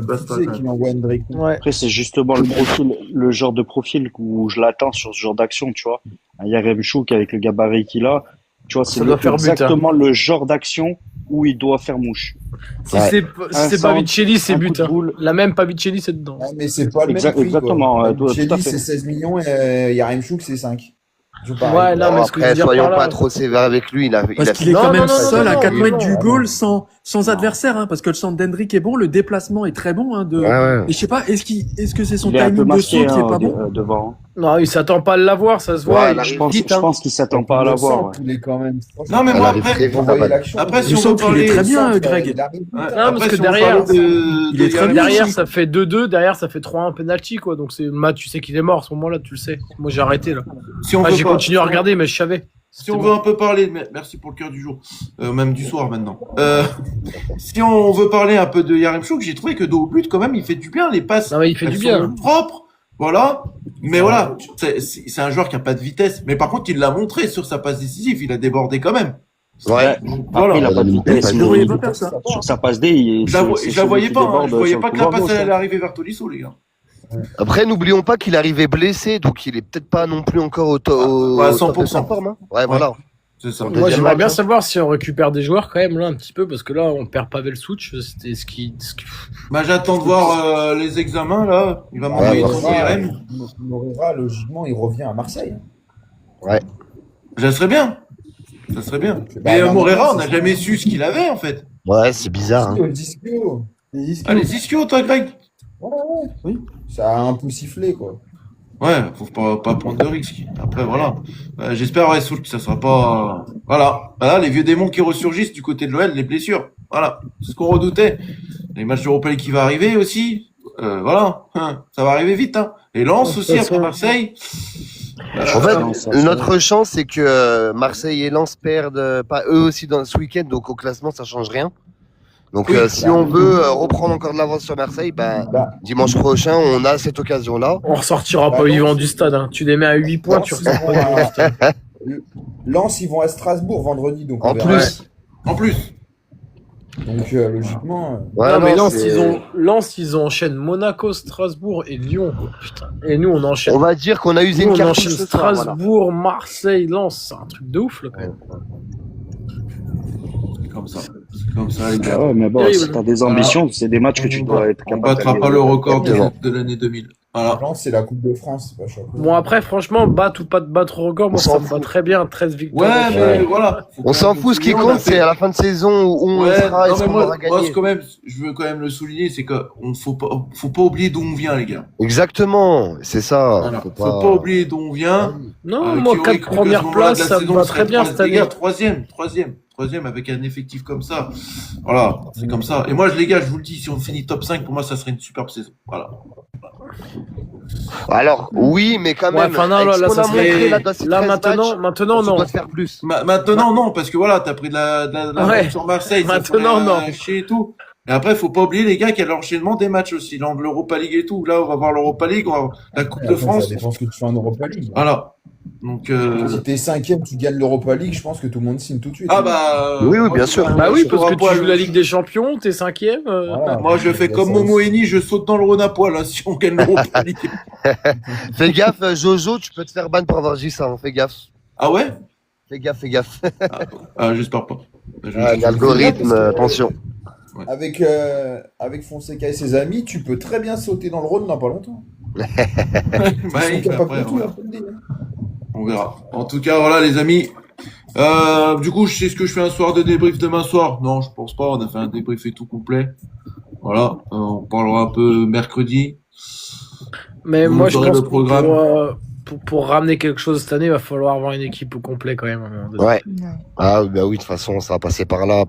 Basta. Tu sais qu'il envoie Hendrick. Ouais. Après, c'est justement le profil, le genre de profil où je l'attends sur ce genre d'action, tu vois. Un Yaremchuk avec le gabarit qu'il a, tu vois, c'est Ça doit faire but, hein. exactement le genre d'action où il doit faire mouche. Si Ouais. c'est Un pas centre, Vicelli, c'est un coup but. de Hein. boule. La même Pavicelli, c'est dedans. Ouais, mais c'est pas le même prix, Exactement, quoi. tout à Chelly, fait. c'est 16 millions et Yaremchuk, c'est 5. Je Ouais, pareil. non, mais ce que je veux Après, dire soyons par là. pas trop sévères avec lui. Il a Parce qu'il fait- est Non, quand même non, non, seul non, à non, 4 mais mètres non. du Ah goal non. sans adversaire, hein, parce que le centre d'Hendrick est bon, le déplacement est très bon. Hein, Ouais, ouais. Et je sais pas, est-ce que c'est son Il est un peu timing de saut masqué qui est hein, pas bon? devant. Non, il s'attend pas à l'avoir, ça se voit. Ouais, Il Je arrive pense, vite. je Hein. pense qu'il s'attend pas à Le l'avoir. centre, Ouais. il est quand même. Non, mais Elle moi, arrive après, très vite, la balle. après, si Le on veut centre, il est parler. très bien, centre, Greg. il arrive vite, Ouais, hein. Non, parce après, que si on veut derrière, parler de il est très bien. derrière, aussi. ça fait 2-2, derrière, ça fait 3-1 penalty, quoi. Donc, c'est le match, tu sais qu'il est mort à ce moment-là, tu le sais. Moi, j'ai arrêté, là. Si on Enfin, veut j'ai pas- continué à regarder, mais je savais. Si C'était on bon. veut un peu parler, merci pour le cœur du jour, même du soir maintenant. Si on veut parler un peu de Yaremchuk, j'ai trouvé que dos au but, quand même, il fait du bien. Les passes, Non, mais il fait elles du sont bien. propres, voilà. Mais voilà, c'est un joueur qui a pas de vitesse. Mais par contre, il l'a montré sur sa passe décisive, il a débordé quand même. Ouais. Voilà. Après, il a pas de vitesse. Je ne voyais pas faire ça. Sur sa passe D, Je la voyais pas, hein. Je voyais pas que la passe passe allait arriver vers Tolisso, les gars. Après, n'oublions pas qu'il arrivait blessé, donc il est peut-être pas non plus encore au top. Ouais, à au top de 100%. sa forme, hein. Ouais, voilà. C'est ça. Son Moi, deuxième j'aimerais match, bien hein. savoir si on récupère des joueurs quand même, là, un petit peu, parce que là, on perd Pavel Such. C'était ce qui. Bah, j'attends de voir les examens, là. Il va m'envoyer Ouais, son bah, IRM. Moreira, logiquement, il revient à Marseille. Ouais. Ça serait bien. Ça serait bien. Bah, Mais bah, Moreira, bah, on n'a c'est- jamais su ce qu'il avait, en fait. Ouais, c'est bizarre. Hein. Disco. Allez, ischio, toi, Greg. Ouais, ouais. Oui. Ça a un peu sifflé, quoi. Ouais, faut pas prendre de risques. Après, voilà. J'espère, ouais, Soul, que ça sera pas. Voilà. Voilà, les vieux démons qui ressurgissent du côté de l'OL, les blessures. Voilà. C'est ce qu'on redoutait. Les matchs d'Europa League qui va arriver aussi. Voilà. Ça va arriver vite, hein. Et Lens aussi, après Marseille. En fait, notre chance, c'est que Marseille et Lens perdent pas eux aussi dans ce week-end, donc au classement, ça change rien. Donc, Oui, si on veut reprendre encore de l'avance sur Marseille, dimanche prochain, on a cette occasion-là. On ressortira pas Bah, vivant non, du stade. Hein. Tu les mets à 8 points, tu ressors pas vivant du stade. Lens, ils vont à Strasbourg vendredi, donc on En verra. plus, En plus. Donc, logiquement. ouais, non, mais non, Lens, ils enchaînent Monaco, Strasbourg et Lyon. Putain. Et nous, on enchaîne. on va dire qu'on a usé Nous, une on carte enchaîne ce soir, voilà. Strasbourg, Marseille, Lens. C'est un truc de ouf, là, quand même. C'est comme ça. C'est comme ça, les gars. Ah ouais, mais bon, Terrible. si t'as des ambitions, c'est des matchs que tu dois être On capable battra d'aller pas le record Exactement. de l'année 2000. Voilà. Lens, c'est la Coupe de France, c'est pas chapeau. Bon, après, franchement, battre ou pas de battre au record, moi, On s'en ça me va fout. très bien. 13 victoires. Ouais, mais voilà. Faut On quand s'en même fout, ce qui souligner, on a compte, fait- c'est à la fin de saison où on Ouais, sera et non, ce mais qu'on moi, aura c'est gagné. quand même, je veux quand même le souligner, c'est que faut pas oublier d'où on vient, les gars. Exactement, c'est ça. Voilà. Faut Faut pas oublier d'où on vient. Non, Qui moi, aurait 4 cru qu'à ce premières moment-là de places, la ça me saison, va on serait très bien cette les gars, année. troisième avec un effectif comme ça. Voilà, c'est comme ça. Et moi, les gars, je vous le dis, si on finit top 5, pour moi, ça serait une superbe saison. Voilà. Alors, oui, mais quand Ouais, même, enfin, non, avec là, ce là, qu'on ça a montré serait. là, dans ces Là, 13 maintenant, matchs, maintenant, tu non. dois te faire plus. Maintenant, non, parce que voilà, t'as pris de la Ouais. sur Marseille, ça Maintenant, ferait non. chier et tout. Et après, faut pas oublier, les gars, qu'il y a l'enchaînement des matchs aussi. Là, l'Europa League et tout. Là, on va voir l'Europa League, on va voir la Coupe de Après, France. ça dépend ce que tu fais en Europa League. Voilà. Donc, Si t'es 5ème, tu gagnes l'Europa League, je pense que tout le monde signe tout de suite. ah bah. Oui, oui, moi, bien je- sûr. Bah oui, je parce cours que à poil. tu joues la Ligue des Champions, t'es 5ème. Voilà. Moi, je fais Il y a comme ça Momo aussi. Eni, je saute dans le Rhône à poil, hein, si on gagne l'Europa League. Fais gaffe, Jojo, tu peux te faire ban pour avoir dit ça, hein. Fais gaffe. Ah ouais? Fais gaffe, fais gaffe. Ah, j'espère pas. L'algorithme, attention. Avec Fonseca et ses amis, tu peux très bien sauter dans le Rhône dans pas longtemps. Bah Ils sont oui, capables après, de tout, voilà. là, faut le dire. On verra. En tout cas, voilà, les amis. Du coup, je sais ce que je fais un soir de débrief demain soir. Non, je pense pas. On a fait un débrief et tout complet. Voilà. On parlera un peu mercredi. Mais Vous moi, je aurez pense le que programme. pour ramener quelque chose cette année, il va falloir avoir une équipe au complet quand même. À un moment donné. Ouais. Ouais. Ah, bah oui, de toute façon, ça va passer par là,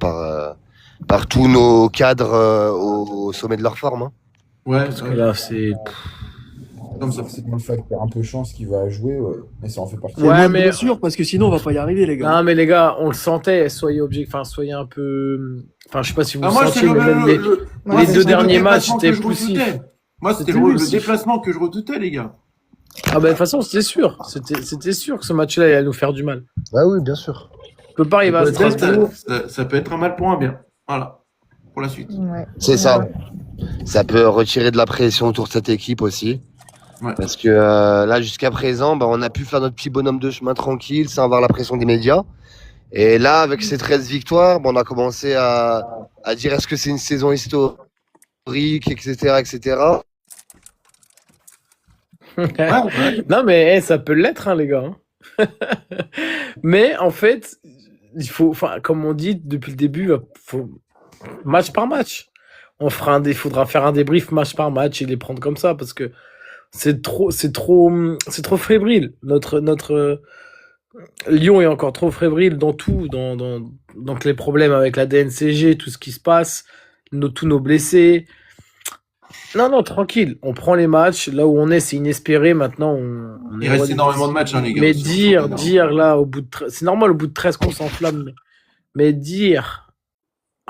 par tous nos cadres au sommet de leur forme. Hein. Ouais, Parce que là, c'est. comme ça. C'est le facteur un peu chance qui va jouer, ouais. Mais ça en fait partie. Ouais, mais. Bien sûr, parce que sinon, on va pas y arriver, les gars. Non, mais les gars, on le sentait. Soyez objectifs. Enfin, soyez un peu. Enfin, je sais pas si vous Ah, le moi, c'est sentiez, mais même les. Ouais, Les c'est deux ça. derniers matchs, déplacement c'était que je poussif. redoutais. Moi, c'était C'était le poussif. déplacement que je redoutais, les gars. Ah, bah, de toute façon, c'était sûr. C'était sûr que ce match-là, il allait nous faire du mal. Ah oui, bien sûr. On peut pas arriver à Ça peut être- Strasbourg. ça peut être un mal pour un bien. Voilà. pour la suite. Ouais. C'est ça. Ouais. Ça peut retirer de la pression autour de cette équipe aussi. Ouais. Parce que là, jusqu'à présent, on a pu faire notre petit bonhomme de chemin tranquille, sans avoir la pression des médias. Et là, avec ces 13 victoires, on a commencé à dire est-ce que c'est une saison historique, etc., etc. Non, mais ça peut l'être, hein, les gars. Mais en fait, il faut, enfin, comme on dit depuis le début, faut match par match. Faudra faire un débrief match par match et les prendre comme ça parce que c'est trop fébrile. Notre Lyon est encore trop fébrile dans tout, donc les problèmes avec la DNCG, tout ce qui se passe, tous nos blessés. Non, tranquille. On prend les matchs. Là où on est, c'est inespéré. Maintenant, on Il est reste loin énormément de d'ici. matchs, hein, les gars. Mais aussi. dire là, au bout de c'est normal, au bout de 13 qu'on s'enflamme. Mais dire,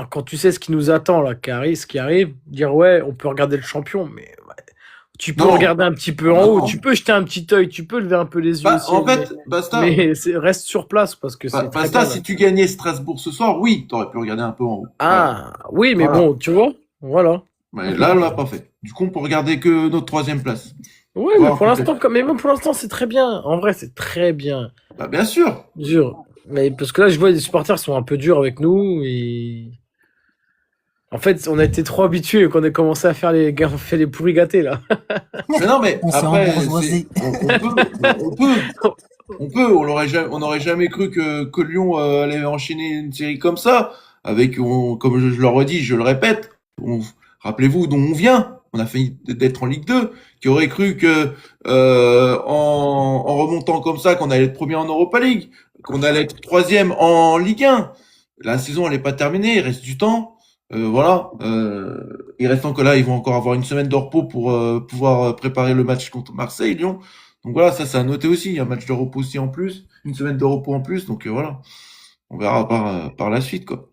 quand tu sais ce qui nous attend, là, ce qui arrive, dire ouais, on peut regarder le champion, mais ouais, tu peux Non. regarder un petit peu en haut, tu peux jeter un petit œil, tu peux lever un peu les yeux aussi. En fait, Basta, mais reste sur place parce que c'est très Basta, bien, là. si tu gagnais Strasbourg ce soir, oui, t'aurais pu regarder un peu en haut. Ah, oui, mais Voilà. bon, tu vois, voilà. Mais là, on l'a pas fait. Du coup, on peut regarder que notre 3e place. Ouais, mais Voir pour peut-être. l'instant, même pour l'instant, c'est très bien. En vrai, c'est très bien. Bah, bien sûr. Dur. Mais parce que là, je vois les supporters sont un peu durs avec nous et en fait, on a été trop habitués qu'on a commencé à faire les gars, on fait les pourris gâtés là. Mais non, mais On s'est après, embourgeoisé. on n'aurait jamais cru que Lyon allait enchaîner une série comme ça, comme je le redis, je le répète, rappelez-vous d'où on vient. On a failli d'être en Ligue 2. Qui aurait cru que en remontant comme ça, qu'on allait être premier en Europa League, qu'on allait être 3e en Ligue 1. La saison, elle n'est pas terminée, il reste du temps. Voilà. Il reste encore là, ils vont encore avoir une semaine de repos pour pouvoir préparer le match contre Marseille, Lyon. Donc voilà, ça c'est à noter aussi. Il y a un match de repos aussi en plus, une semaine de repos en plus. Donc voilà, on verra par la suite, quoi.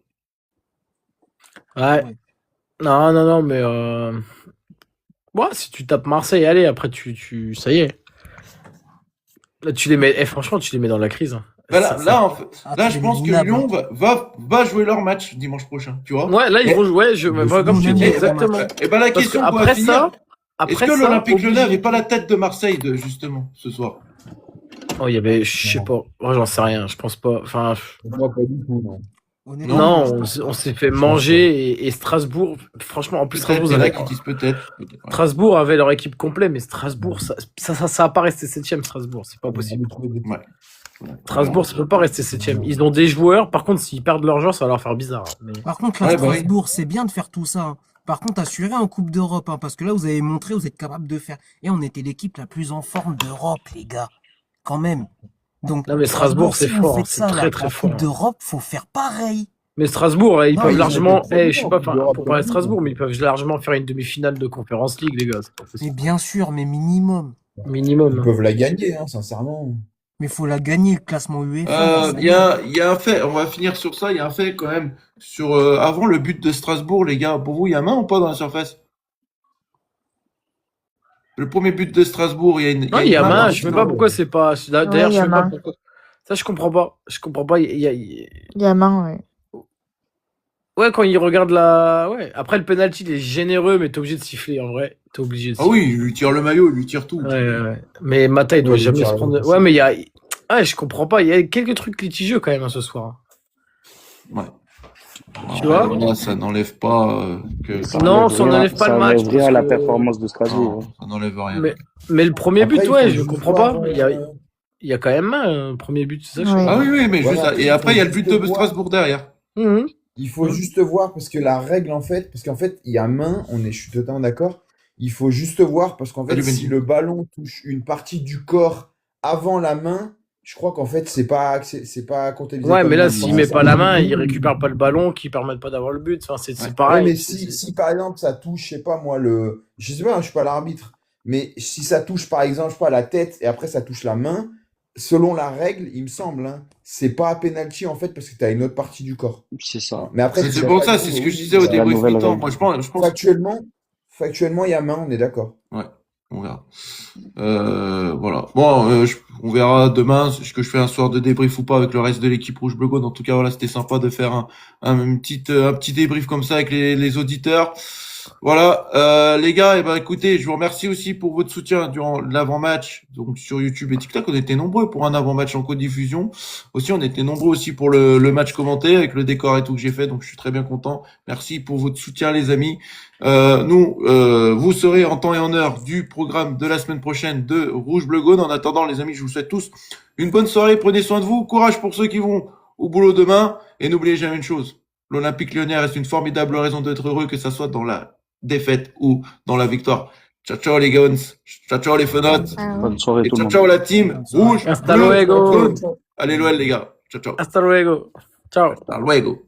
Ouais. Non, mais ouais, si tu tapes Marseille, allez, après ça y est. Là, tu les mets, franchement, tu les mets dans la crise. Hein. Là, je pense que Lyon va jouer leur match dimanche prochain, tu vois. Ouais, là, ils vont jouer, comme tu dis, exactement. Et ben la question qu'on va après finir, ça, est-ce que l'Olympique Lyonnais n'avait pas la tête de Marseille, justement, ce soir? Oh, il y avait, je sais pas. Moi, j'en sais rien, je pense pas. Enfin, Moi, pas du tout, non. non, on s'est fait manger et Strasbourg, franchement, en plus, Strasbourg, Strasbourg avait leur équipe complète, mais Strasbourg, ça a pas resté 7ème, Strasbourg, c'est pas possible. Ouais. Strasbourg, ça peut pas rester 7ème. Ils ont des joueurs, par contre, s'ils perdent leurs joueurs, ça va leur faire bizarre. Mais... Par contre, là, Strasbourg, c'est bien de faire tout ça. Hein. Par contre, assurez en Coupe d'Europe, hein, parce que là, vous avez montré, vous êtes capable de faire. Et on était l'équipe la plus en forme d'Europe, les gars. Quand même. Donc, non, mais Strasbourg, c'est fort. C'est très, très fort. En Coupe d'Europe, faut faire pareil. Mais Strasbourg, ils peuvent largement, je sais pas pour parler de Strasbourg, mais ils peuvent largement faire une demi-finale de Conference League, les gars. Mais bien sûr, mais minimum. Ils peuvent la gagner, hein, sincèrement. Mais faut la gagner, le classement UEFA. Il y a un fait, on va finir sur ça, il y a un fait quand même, avant le but de Strasbourg, les gars, pour vous, il y a main ou pas dans la surface? Le premier but de Strasbourg, il y a main, je sais pas pourquoi c'est pas, d'ailleurs, je sais pas pourquoi. Ça, je comprends pas, il y a main, ouais. Ouais, quand il regarde ouais. Après, le penalty, il est généreux, mais t'es obligé de siffler, en vrai. T'es obligé de siffler. Ah oui, il lui tire le maillot, il lui tire tout. Ouais. Mais Mata, il doit jamais se prendre. Ouais, mais je comprends pas. Il y a quelques trucs litigieux quand même, hein, ce soir. Ouais. Tu vois? Là, ça n'enlève pas que. Non, ça n'enlève pas le match. Ça n'enlève rien à la performance de Strasbourg. Non, ça n'enlève rien. Mais le premier but, ouais, je comprends pas. Il y a quand même un premier but, c'est ça? Ah oui, mais juste ça. Et après, il y a le but de Strasbourg derrière. Il faut juste voir, parce que la règle, parce qu'en fait, il y a main, je suis totalement d'accord. Il faut juste voir, parce qu'en fait, si le ballon touche une partie du corps avant la main, je crois qu'en fait, c'est pas comptabilisé. Ouais, mais là, s'il met pas la main, il récupère pas le ballon, qui permettent pas d'avoir le but. Enfin, c'est pareil. Ouais, mais si par exemple, ça touche, je sais pas moi, je sais pas, je suis pas l'arbitre, mais si ça touche par exemple, je sais pas, la tête et après ça touche la main, selon la règle, il me semble, c'est pas penalty en fait parce que tu as une autre partie du corps. C'est ça. Mais après, c'est pour ça, c'est ce que je disais au débrief mi-temps. Moi, je pense. Factuellement, il y a main, on est d'accord. Ouais. On verra. Voilà. Bon, on verra demain ce que je fais un soir de débrief ou pas avec le reste de l'équipe Rouge Bleu Gaune. En tout cas, voilà, c'était sympa de faire un petit débrief comme ça avec les auditeurs. Voilà, les gars, écoutez, je vous remercie aussi pour votre soutien durant l'avant-match, donc sur YouTube et TikTok. On était nombreux pour un avant-match en co-diffusion. Aussi, on était nombreux aussi pour le match commenté avec le décor et tout que j'ai fait, donc je suis très bien content. Merci pour votre soutien, les amis. Vous serez en temps et en heure du programme de la semaine prochaine de Rouge Bleu Gaune. En attendant, les amis, je vous souhaite tous une bonne soirée. Prenez soin de vous. Courage pour ceux qui vont au boulot demain. Et n'oubliez jamais une chose. L'Olympique Lyonnais reste une formidable raison d'être heureux, que ça soit dans la défaite ou dans la victoire. Ciao, ciao les guns. Ciao, ciao les fenotes. Bonne soirée Et tout le ciao, monde. ciao la team. Rouge, Hasta bleu, luego. jaune. Allez l'OL les gars. Ciao, ciao. Hasta luego. Ciao. Hasta luego.